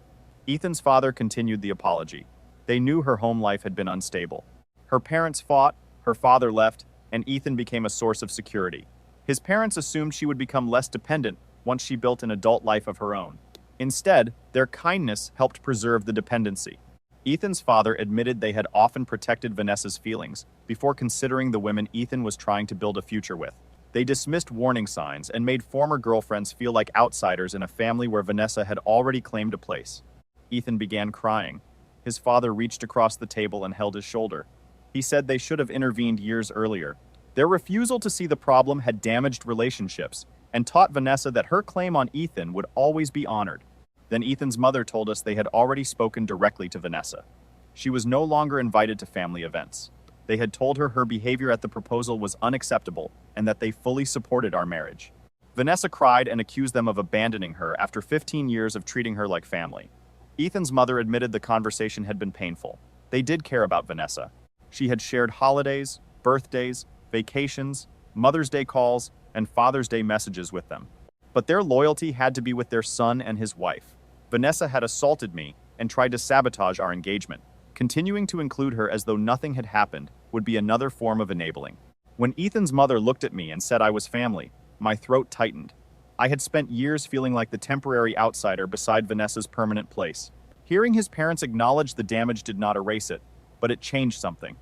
Ethan's father continued the apology. They knew her home life had been unstable. Her parents fought, her father left, and Ethan became a source of security. His parents assumed she would become less dependent once she built an adult life of her own. Instead, their kindness helped preserve the dependency. Ethan's father admitted they had often protected Vanessa's feelings before considering the women Ethan was trying to build a future with. They dismissed warning signs and made former girlfriends feel like outsiders in a family where Vanessa had already claimed a place. Ethan began crying. His father reached across the table and held his shoulder. He said they should have intervened years earlier. Their refusal to see the problem had damaged relationships and taught Vanessa that her claim on Ethan would always be honored. Then Ethan's mother told us they had already spoken directly to Vanessa. She was no longer invited to family events. They had told her her behavior at the proposal was unacceptable and that they fully supported our marriage. Vanessa cried and accused them of abandoning her after 15 years of treating her like family. Ethan's mother admitted the conversation had been painful. They did care about Vanessa. She had shared holidays, birthdays, vacations, Mother's Day calls, and Father's Day messages with them. But their loyalty had to be with their son and his wife. Vanessa had assaulted me and tried to sabotage our engagement. Continuing to include her as though nothing had happened would be another form of enabling. When Ethan's mother looked at me and said I was family, my throat tightened. I had spent years feeling like the temporary outsider beside Vanessa's permanent place. Hearing his parents acknowledge the damage did not erase it, but it changed something.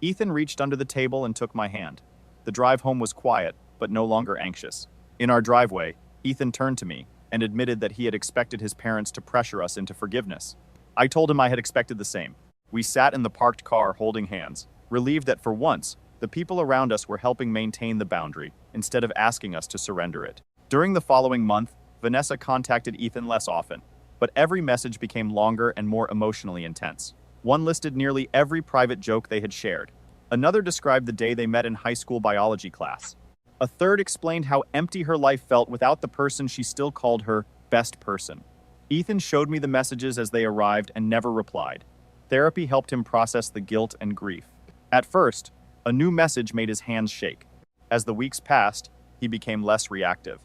Ethan reached under the table and took my hand. The drive home was quiet, but no longer anxious. In our driveway, Ethan turned to me and admitted that he had expected his parents to pressure us into forgiveness. I told him I had expected the same. We sat in the parked car holding hands, relieved that for once, the people around us were helping maintain the boundary instead of asking us to surrender it. During the following month, Vanessa contacted Ethan less often, but every message became longer and more emotionally intense. One listed nearly every private joke they had shared. Another described the day they met in high school biology class. A third explained how empty her life felt without the person she still called her best person. Ethan showed me the messages as they arrived and never replied. Therapy helped him process the guilt and grief. At first, a new message made his hands shake. As the weeks passed, he became less reactive.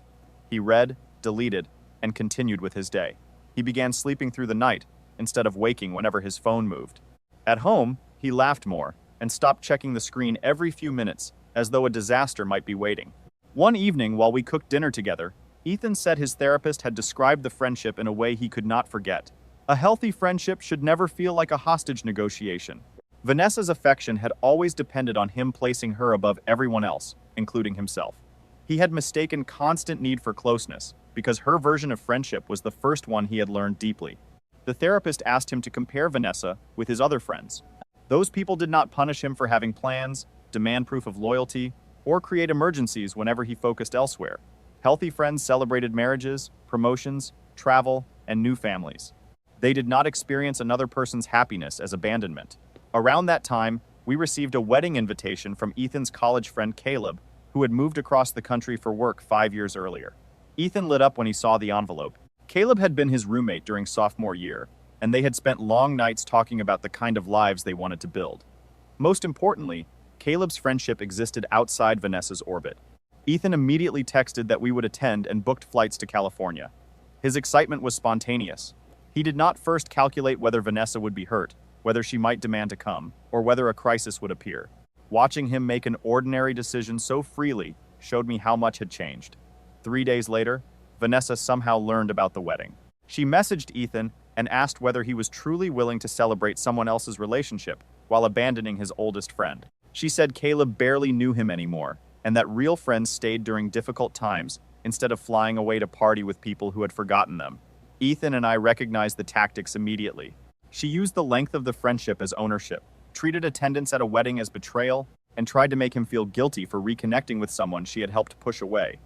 He read, deleted, and continued with his day. He began sleeping through the night instead of waking whenever his phone moved. At home, He laughed more and stopped checking the screen every few minutes, as though a disaster might be waiting. One evening, while we cooked dinner together, Ethan said his therapist had described the friendship in a way he could not forget. A healthy friendship should never feel like a hostage negotiation. Vanessa's affection had always depended on him placing her above everyone else, including himself. He had mistaken constant need for closeness, because her version of friendship was the first one he had learned deeply. The therapist asked him to compare Vanessa with his other friends. Those people did not punish him for having plans, demand proof of loyalty, or create emergencies whenever he focused elsewhere. Healthy friends celebrated marriages, promotions, travel, and new families. They did not experience another person's happiness as abandonment. Around that time, we received a wedding invitation from Ethan's college friend Caleb, who had moved across the country for work 5 years earlier. Ethan lit up when he saw the envelope. Caleb had been his roommate during sophomore year, and they had spent long nights talking about the kind of lives they wanted to build. Most importantly, Caleb's friendship existed outside Vanessa's orbit. Ethan immediately texted that we would attend and booked flights to California. His excitement was spontaneous. He did not first calculate whether Vanessa would be hurt, whether she might demand to come, or whether a crisis would appear. Watching him make an ordinary decision so freely showed me how much had changed. 3 days later, Vanessa somehow learned about the wedding. She messaged Ethan and asked whether he was truly willing to celebrate someone else's relationship while abandoning his oldest friend. She said Caleb barely knew him anymore, and that real friends stayed during difficult times instead of flying away to party with people who had forgotten them. Ethan and I recognized the tactics immediately. She used the length of the friendship as ownership, treated attendance at a wedding as betrayal, and tried to make him feel guilty for reconnecting with someone she had helped push away.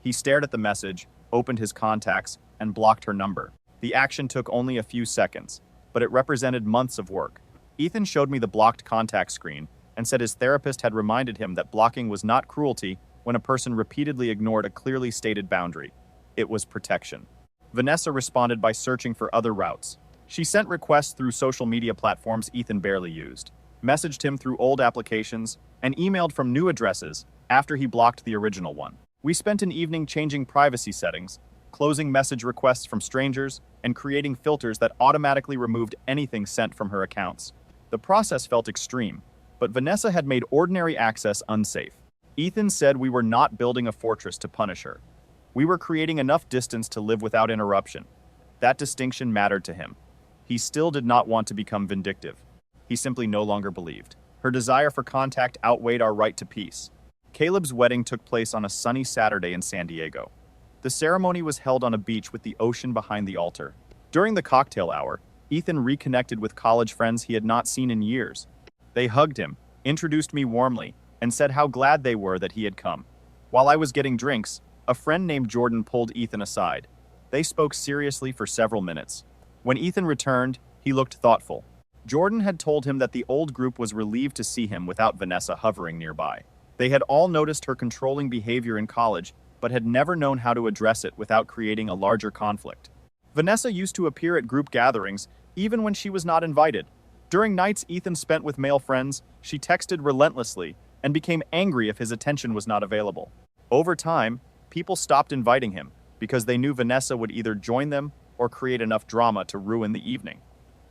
He stared at the message, opened his contacts, and blocked her number. The action took only a few seconds, but it represented months of work. Ethan showed me the blocked contact screen and said his therapist had reminded him that blocking was not cruelty when a person repeatedly ignored a clearly stated boundary. It was protection. Vanessa responded by searching for other routes. She sent requests through social media platforms Ethan barely used, messaged him through old applications, and emailed from new addresses after he blocked the original one. We spent an evening changing privacy settings, closing message requests from strangers, and creating filters that automatically removed anything sent from her accounts. The process felt extreme, but Vanessa had made ordinary access unsafe. Ethan said we were not building a fortress to punish her. We were creating enough distance to live without interruption. That distinction mattered to him. He still did not want to become vindictive. He simply no longer believed. Her desire for contact outweighed our right to peace. Caleb's wedding took place on a sunny Saturday in San Diego. The ceremony was held on a beach with the ocean behind the altar. During the cocktail hour, Ethan reconnected with college friends he had not seen in years. They hugged him, introduced me warmly, and said how glad they were that he had come. While I was getting drinks, a friend named Jordan pulled Ethan aside. They spoke seriously for several minutes. When Ethan returned, he looked thoughtful. Jordan had told him that the old group was relieved to see him without Vanessa hovering nearby. They had all noticed her controlling behavior in college, but had never known how to address it without creating a larger conflict. Vanessa used to appear at group gatherings, even when she was not invited. During nights Ethan spent with male friends, she texted relentlessly and became angry if his attention was not available. Over time, people stopped inviting him because they knew Vanessa would either join them or create enough drama to ruin the evening.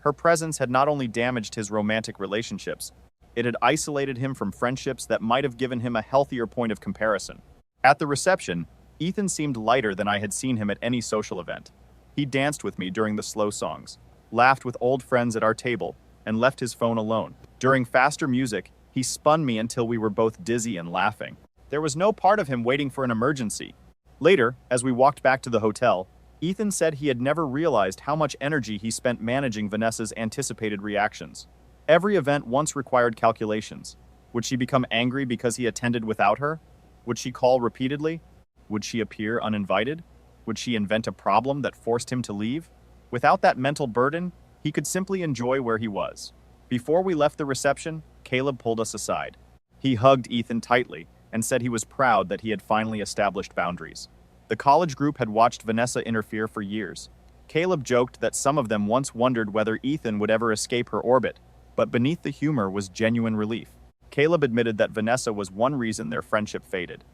Her presence had not only damaged his romantic relationships, it had isolated him from friendships that might have given him a healthier point of comparison. At the reception, Ethan seemed lighter than I had seen him at any social event. He danced with me during the slow songs, laughed with old friends at our table, and left his phone alone. During faster music, he spun me until we were both dizzy and laughing. There was no part of him waiting for an emergency. Later, as we walked back to the hotel, Ethan said he had never realized how much energy he spent managing Vanessa's anticipated reactions. Every event once required calculations. Would she become angry because he attended without her? Would she call repeatedly? Would she appear uninvited? Would she invent a problem that forced him to leave? Without that mental burden, he could simply enjoy where he was. Before we left the reception, Caleb pulled us aside. He hugged Ethan tightly and said he was proud that he had finally established boundaries. The college group had watched Vanessa interfere for years. Caleb joked that some of them once wondered whether Ethan would ever escape her orbit, but beneath the humor was genuine relief. Caleb admitted that Vanessa was one reason their friendship faded.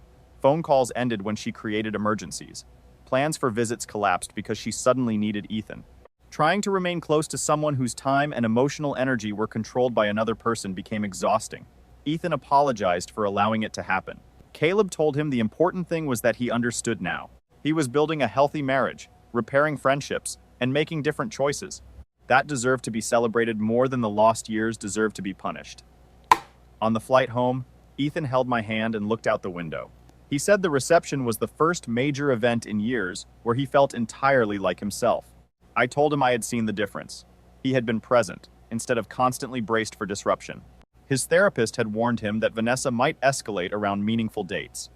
Phone calls ended when she created emergencies. Plans for visits collapsed because she suddenly needed Ethan. Trying to remain close to someone whose time and emotional energy were controlled by another person became exhausting. Ethan apologized for allowing it to happen. Caleb told him the important thing was that he understood now. He was building a healthy marriage, repairing friendships, and making different choices. That deserved to be celebrated more than the lost years deserved to be punished. On the flight home, Ethan held my hand and looked out the window. He said the reception was the first major event in years where he felt entirely like himself. I told him I had seen the difference. He had been present, instead of constantly braced for disruption. His therapist had warned him that Vanessa might escalate around meaningful dates.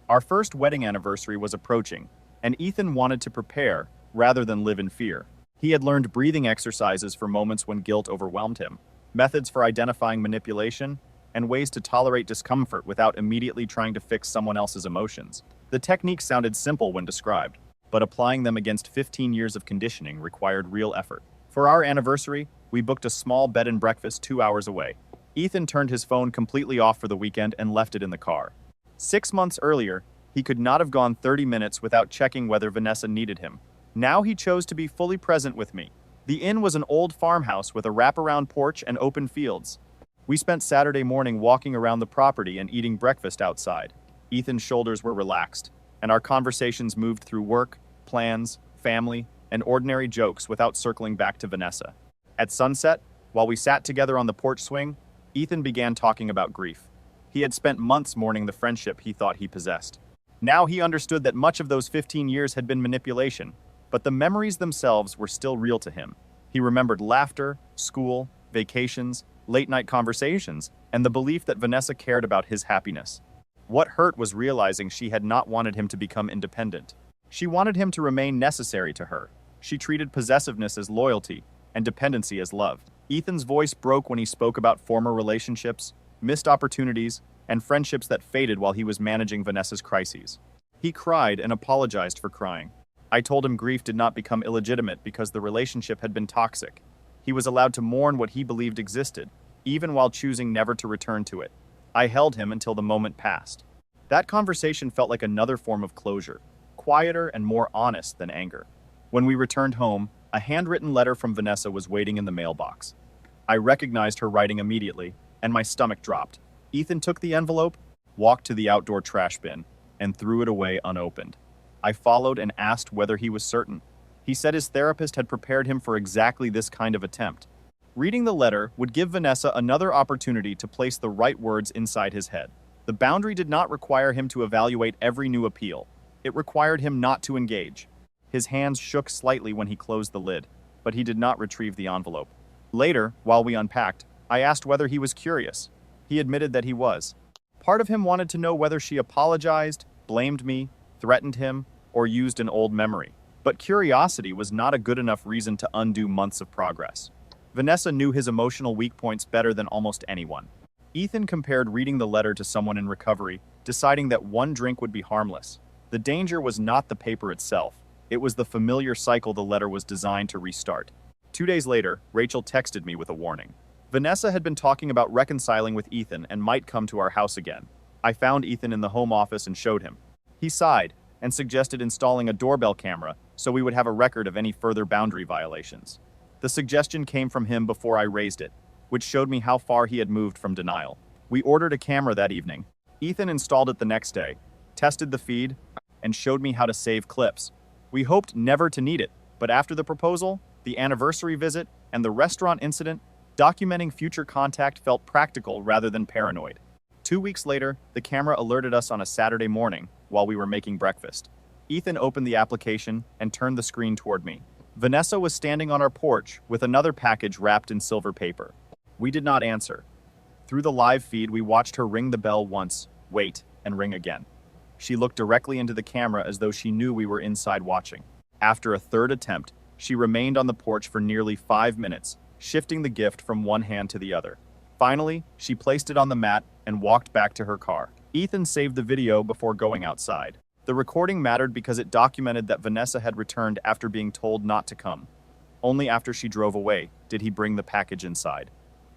Our first wedding anniversary was approaching, and Ethan wanted to prepare rather than live in fear. He had learned breathing exercises for moments when guilt overwhelmed him, methods for identifying manipulation, and ways to tolerate discomfort without immediately trying to fix someone else's emotions. The techniques sounded simple when described, but applying them against 15 years of conditioning required real effort. For our anniversary, we booked a small bed and breakfast 2 hours away. Ethan turned his phone completely off for the weekend and left it in the car. 6 months earlier, he could not have gone 30 minutes without checking whether Vanessa needed him. Now he chose to be fully present with me. The inn was an old farmhouse with a wraparound porch and open fields. We spent Saturday morning walking around the property and eating breakfast outside. Ethan's shoulders were relaxed, and our conversations moved through work, plans, family, and ordinary jokes without circling back to Vanessa. At sunset, while we sat together on the porch swing, Ethan began talking about grief. He had spent months mourning the friendship he thought he possessed. Now he understood that much of those 15 years had been manipulation, but the memories themselves were still real to him. He remembered laughter, school, vacations, late-night conversations, and the belief that Vanessa cared about his happiness. What hurt was realizing she had not wanted him to become independent. She wanted him to remain necessary to her. She treated possessiveness as loyalty and dependency as love. Ethan's voice broke when he spoke about former relationships, missed opportunities, and friendships that faded while he was managing Vanessa's crises. He cried and apologized for crying. I told him grief did not become illegitimate because the relationship had been toxic. He was allowed to mourn what he believed existed, even while choosing never to return to it. I held him until the moment passed. That conversation felt like another form of closure, quieter and more honest than anger. When we returned home, a handwritten letter from Vanessa was waiting in the mailbox. I recognized her writing immediately, and my stomach dropped. Ethan took the envelope, walked to the outdoor trash bin, and threw it away unopened. I followed and asked whether he was certain. He said his therapist had prepared him for exactly this kind of attempt. Reading the letter would give Vanessa another opportunity to place the right words inside his head. The boundary did not require him to evaluate every new appeal. It required him not to engage. His hands shook slightly when he closed the lid, but he did not retrieve the envelope. Later, while we unpacked, I asked whether he was curious. He admitted that he was. Part of him wanted to know whether she apologized, blamed me, threatened him, or used an old memory. But curiosity was not a good enough reason to undo months of progress. Vanessa knew his emotional weak points better than almost anyone. Ethan compared reading the letter to someone in recovery, deciding that one drink would be harmless. The danger was not the paper itself. It was the familiar cycle the letter was designed to restart. 2 days later, Rachel texted me with a warning. Vanessa had been talking about reconciling with Ethan and might come to our house again. I found Ethan in the home office and showed him. He sighed and suggested installing a doorbell camera so we would have a record of any further boundary violations. The suggestion came from him before I raised it, which showed me how far he had moved from denial. We ordered a camera that evening. Ethan installed it the next day, tested the feed, and showed me how to save clips. We hoped never to need it, but after the proposal, the anniversary visit, and the restaurant incident, documenting future contact felt practical rather than paranoid. 2 weeks later, the camera alerted us on a Saturday morning while we were making breakfast. Ethan opened the application and turned the screen toward me. Vanessa was standing on our porch with another package wrapped in silver paper. We did not answer. Through the live feed, we watched her ring the bell once, wait, and ring again. She looked directly into the camera as though she knew we were inside watching. After a third attempt, she remained on the porch for nearly 5 minutes, shifting the gift from one hand to the other. Finally, she placed it on the mat and walked back to her car. Ethan saved the video before going outside. The recording mattered because it documented that Vanessa had returned after being told not to come. Only after she drove away did he bring the package inside.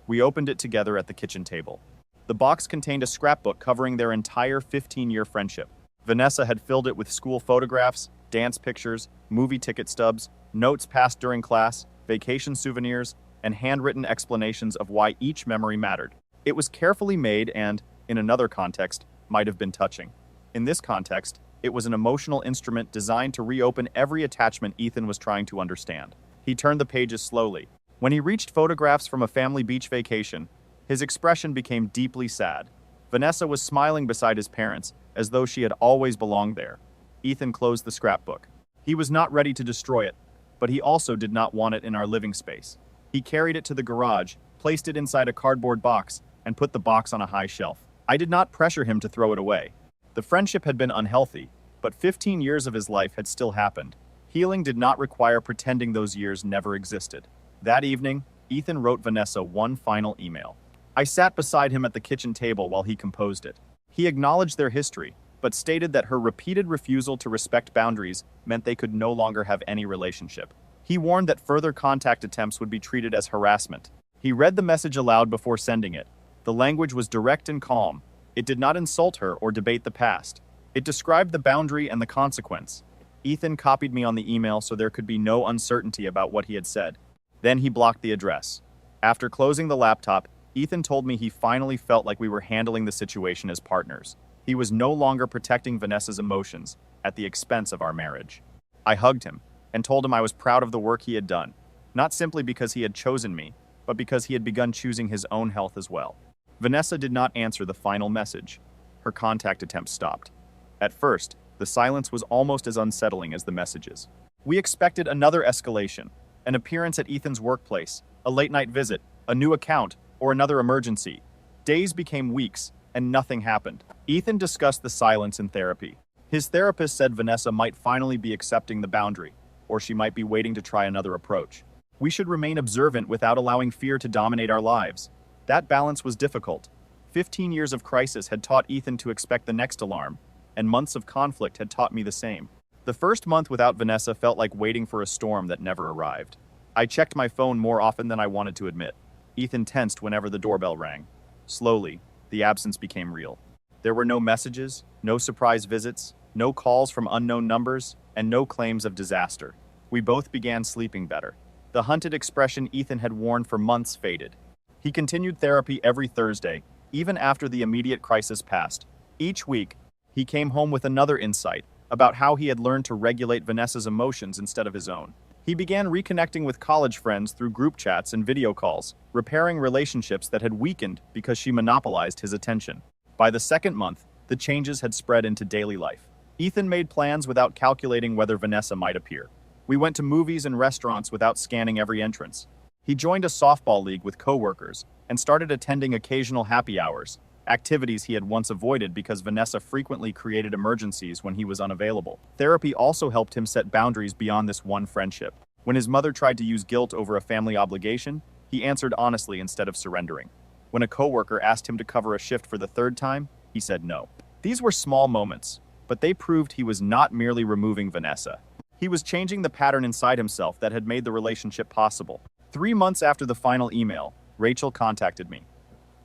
We opened it together at the kitchen table. The box contained a scrapbook covering their entire 15-year friendship. Vanessa had filled it with school photographs, dance pictures, movie ticket stubs, notes passed during class, vacation souvenirs, and handwritten explanations of why each memory mattered. It was carefully made and, in another context, might have been touching. In this context, it was an emotional instrument designed to reopen every attachment Ethan was trying to understand. He turned the pages slowly. When he reached photographs from a family beach vacation, his expression became deeply sad. Vanessa was smiling beside his parents, as though she had always belonged there. Ethan closed the scrapbook. He was not ready to destroy it, but he also did not want it in our living space. He carried it to the garage, placed it inside a cardboard box, and put the box on a high shelf. I did not pressure him to throw it away. The friendship had been unhealthy, but 15 years of his life had still happened. Healing did not require pretending those years never existed. That evening, Ethan wrote Vanessa one final email. I sat beside him at the kitchen table while he composed it. He acknowledged their history, but stated that her repeated refusal to respect boundaries meant they could no longer have any relationship. He warned that further contact attempts would be treated as harassment. He read the message aloud before sending it. The language was direct and calm. It did not insult her or debate the past. It described the boundary and the consequence. Ethan copied me on the email so there could be no uncertainty about what he had said. Then he blocked the address. After closing the laptop, Ethan told me he finally felt like we were handling the situation as partners. He was no longer protecting Vanessa's emotions at the expense of our marriage. I hugged him and told him I was proud of the work he had done, not simply because he had chosen me, but because he had begun choosing his own health as well. Vanessa did not answer the final message. Her contact attempts stopped. At first, the silence was almost as unsettling as the messages. We expected another escalation, an appearance at Ethan's workplace, a late-night visit, a new account, or another emergency. Days became weeks, and nothing happened. Ethan discussed the silence in therapy. His therapist said Vanessa might finally be accepting the boundary, or she might be waiting to try another approach. We should remain observant without allowing fear to dominate our lives. That balance was difficult. 15 years of crisis had taught Ethan to expect the next alarm, and months of conflict had taught me the same. The first month without Vanessa felt like waiting for a storm that never arrived. I checked my phone more often than I wanted to admit. Ethan tensed whenever the doorbell rang. Slowly, the absence became real. There were no messages, no surprise visits, no calls from unknown numbers, and no claims of disaster. We both began sleeping better. The hunted expression Ethan had worn for months faded. He continued therapy every Thursday, even after the immediate crisis passed. Each week, he came home with another insight about how he had learned to regulate Vanessa's emotions instead of his own. He began reconnecting with college friends through group chats and video calls, repairing relationships that had weakened because she monopolized his attention. By the second month, the changes had spread into daily life. Ethan made plans without calculating whether Vanessa might appear. We went to movies and restaurants without scanning every entrance. He joined a softball league with coworkers and started attending occasional happy hours, activities he had once avoided because Vanessa frequently created emergencies when he was unavailable. Therapy also helped him set boundaries beyond this one friendship. When his mother tried to use guilt over a family obligation, he answered honestly instead of surrendering. When a coworker asked him to cover a shift for the third time, he said no. These were small moments, but they proved he was not merely removing Vanessa. He was changing the pattern inside himself that had made the relationship possible. 3 months after the final email, Rachel contacted me.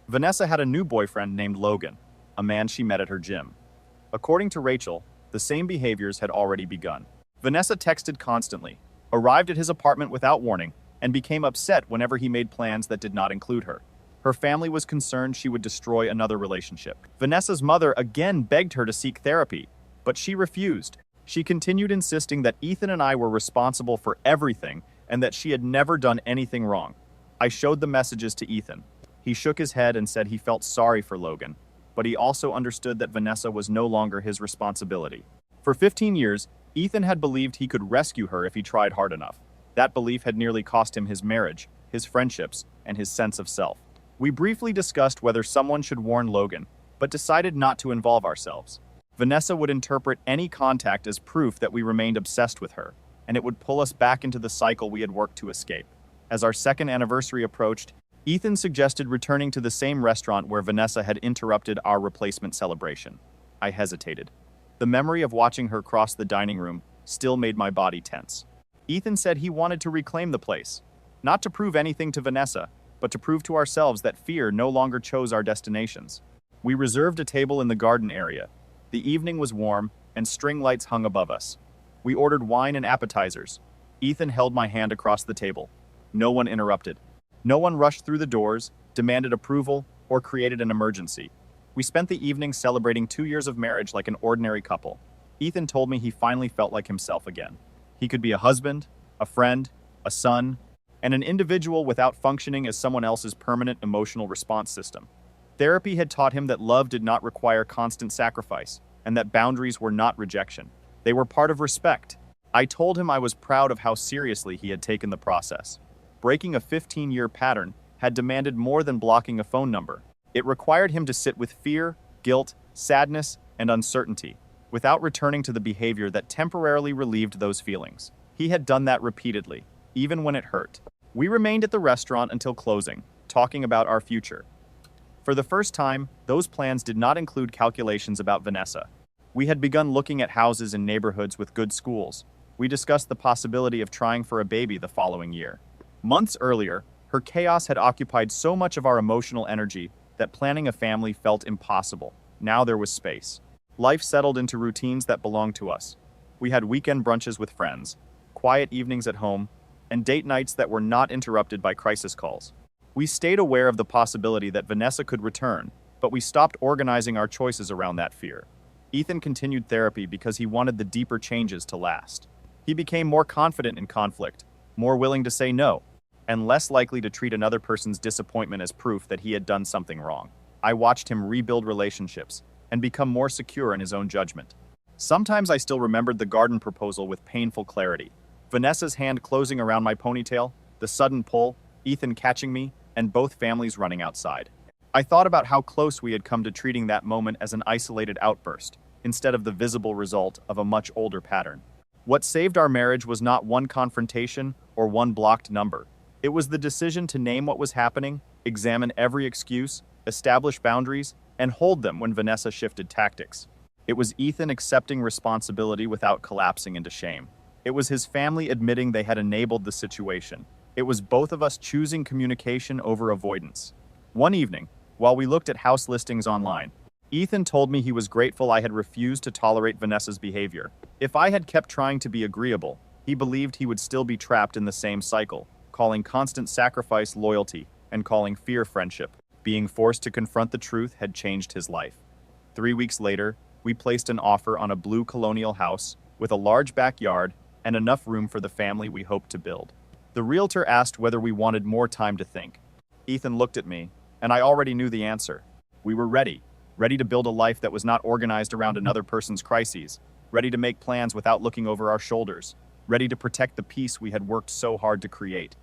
Vanessa had a new boyfriend named Logan, a man she met at her gym. According to Rachel, the same behaviors had already begun. Vanessa texted constantly, arrived at his apartment without warning, and became upset whenever he made plans that did not include her. Her family was concerned she would destroy another relationship. Vanessa's mother again begged her to seek therapy, but she refused. She continued insisting that Ethan and I were responsible for everything and that she had never done anything wrong. I showed the messages to Ethan. He shook his head and said he felt sorry for Logan, but he also understood that Vanessa was no longer his responsibility. For 15 years, Ethan had believed he could rescue her if he tried hard enough. That belief had nearly cost him his marriage, his friendships, and his sense of self. We briefly discussed whether someone should warn Logan, but decided not to involve ourselves. Vanessa would interpret any contact as proof that we remained obsessed with her, and it would pull us back into the cycle we had worked to escape. As our second anniversary approached, Ethan suggested returning to the same restaurant where Vanessa had interrupted our replacement celebration. I hesitated. The memory of watching her cross the dining room still made my body tense. Ethan said he wanted to reclaim the place, not to prove anything to Vanessa, but to prove to ourselves that fear no longer chose our destinations. We reserved a table in the garden area. The evening was warm, and string lights hung above us. We ordered wine and appetizers. Ethan held my hand across the table. No one interrupted. No one rushed through the doors, demanded approval, or created an emergency. We spent the evening celebrating 2 years of marriage like an ordinary couple. Ethan told me he finally felt like himself again. He could be a husband, a friend, a son, and an individual without functioning as someone else's permanent emotional response system. Therapy had taught him that love did not require constant sacrifice, and that boundaries were not rejection. They were part of respect. I told him I was proud of how seriously he had taken the process. Breaking a 15-year pattern had demanded more than blocking a phone number. It required him to sit with fear, guilt, sadness, and uncertainty, without returning to the behavior that temporarily relieved those feelings. He had done that repeatedly, even when it hurt. We remained at the restaurant until closing, talking about our future. For the first time, those plans did not include calculations about Vanessa. We had begun looking at houses in neighborhoods with good schools. We discussed the possibility of trying for a baby the following year. Months earlier, her chaos had occupied so much of our emotional energy that planning a family felt impossible. Now there was space. Life settled into routines that belonged to us. We had weekend brunches with friends, quiet evenings at home, and date nights that were not interrupted by crisis calls. We stayed aware of the possibility that Vanessa could return, but we stopped organizing our choices around that fear. Ethan continued therapy because he wanted the deeper changes to last. He became more confident in conflict, more willing to say no, and less likely to treat another person's disappointment as proof that he had done something wrong. I watched him rebuild relationships and become more secure in his own judgment. Sometimes I still remembered the garden proposal with painful clarity. Vanessa's hand closing around my ponytail, the sudden pull, Ethan catching me, and both families running outside. I thought about how close we had come to treating that moment as an isolated outburst, instead of the visible result of a much older pattern. What saved our marriage was not one confrontation or one blocked number. It was the decision to name what was happening, examine every excuse, establish boundaries, and hold them when Vanessa shifted tactics. It was Ethan accepting responsibility without collapsing into shame. It was his family admitting they had enabled the situation. It was both of us choosing communication over avoidance. One evening, while we looked at house listings online, Ethan told me he was grateful I had refused to tolerate Vanessa's behavior. If I had kept trying to be agreeable, he believed he would still be trapped in the same cycle, calling constant sacrifice loyalty and calling fear friendship. Being forced to confront the truth had changed his life. 3 weeks later, we placed an offer on a blue colonial house with a large backyard and enough room for the family we hoped to build. The realtor asked whether we wanted more time to think. Ethan looked at me, and I already knew the answer. We were ready to build a life that was not organized around another person's crises, ready to make plans without looking over our shoulders, ready to protect the peace we had worked so hard to create.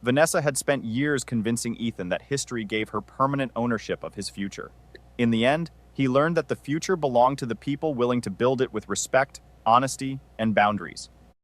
Vanessa had spent years convincing Ethan that history gave her permanent ownership of his future. In the end, he learned that the future belonged to the people willing to build it with respect, honesty, and boundaries.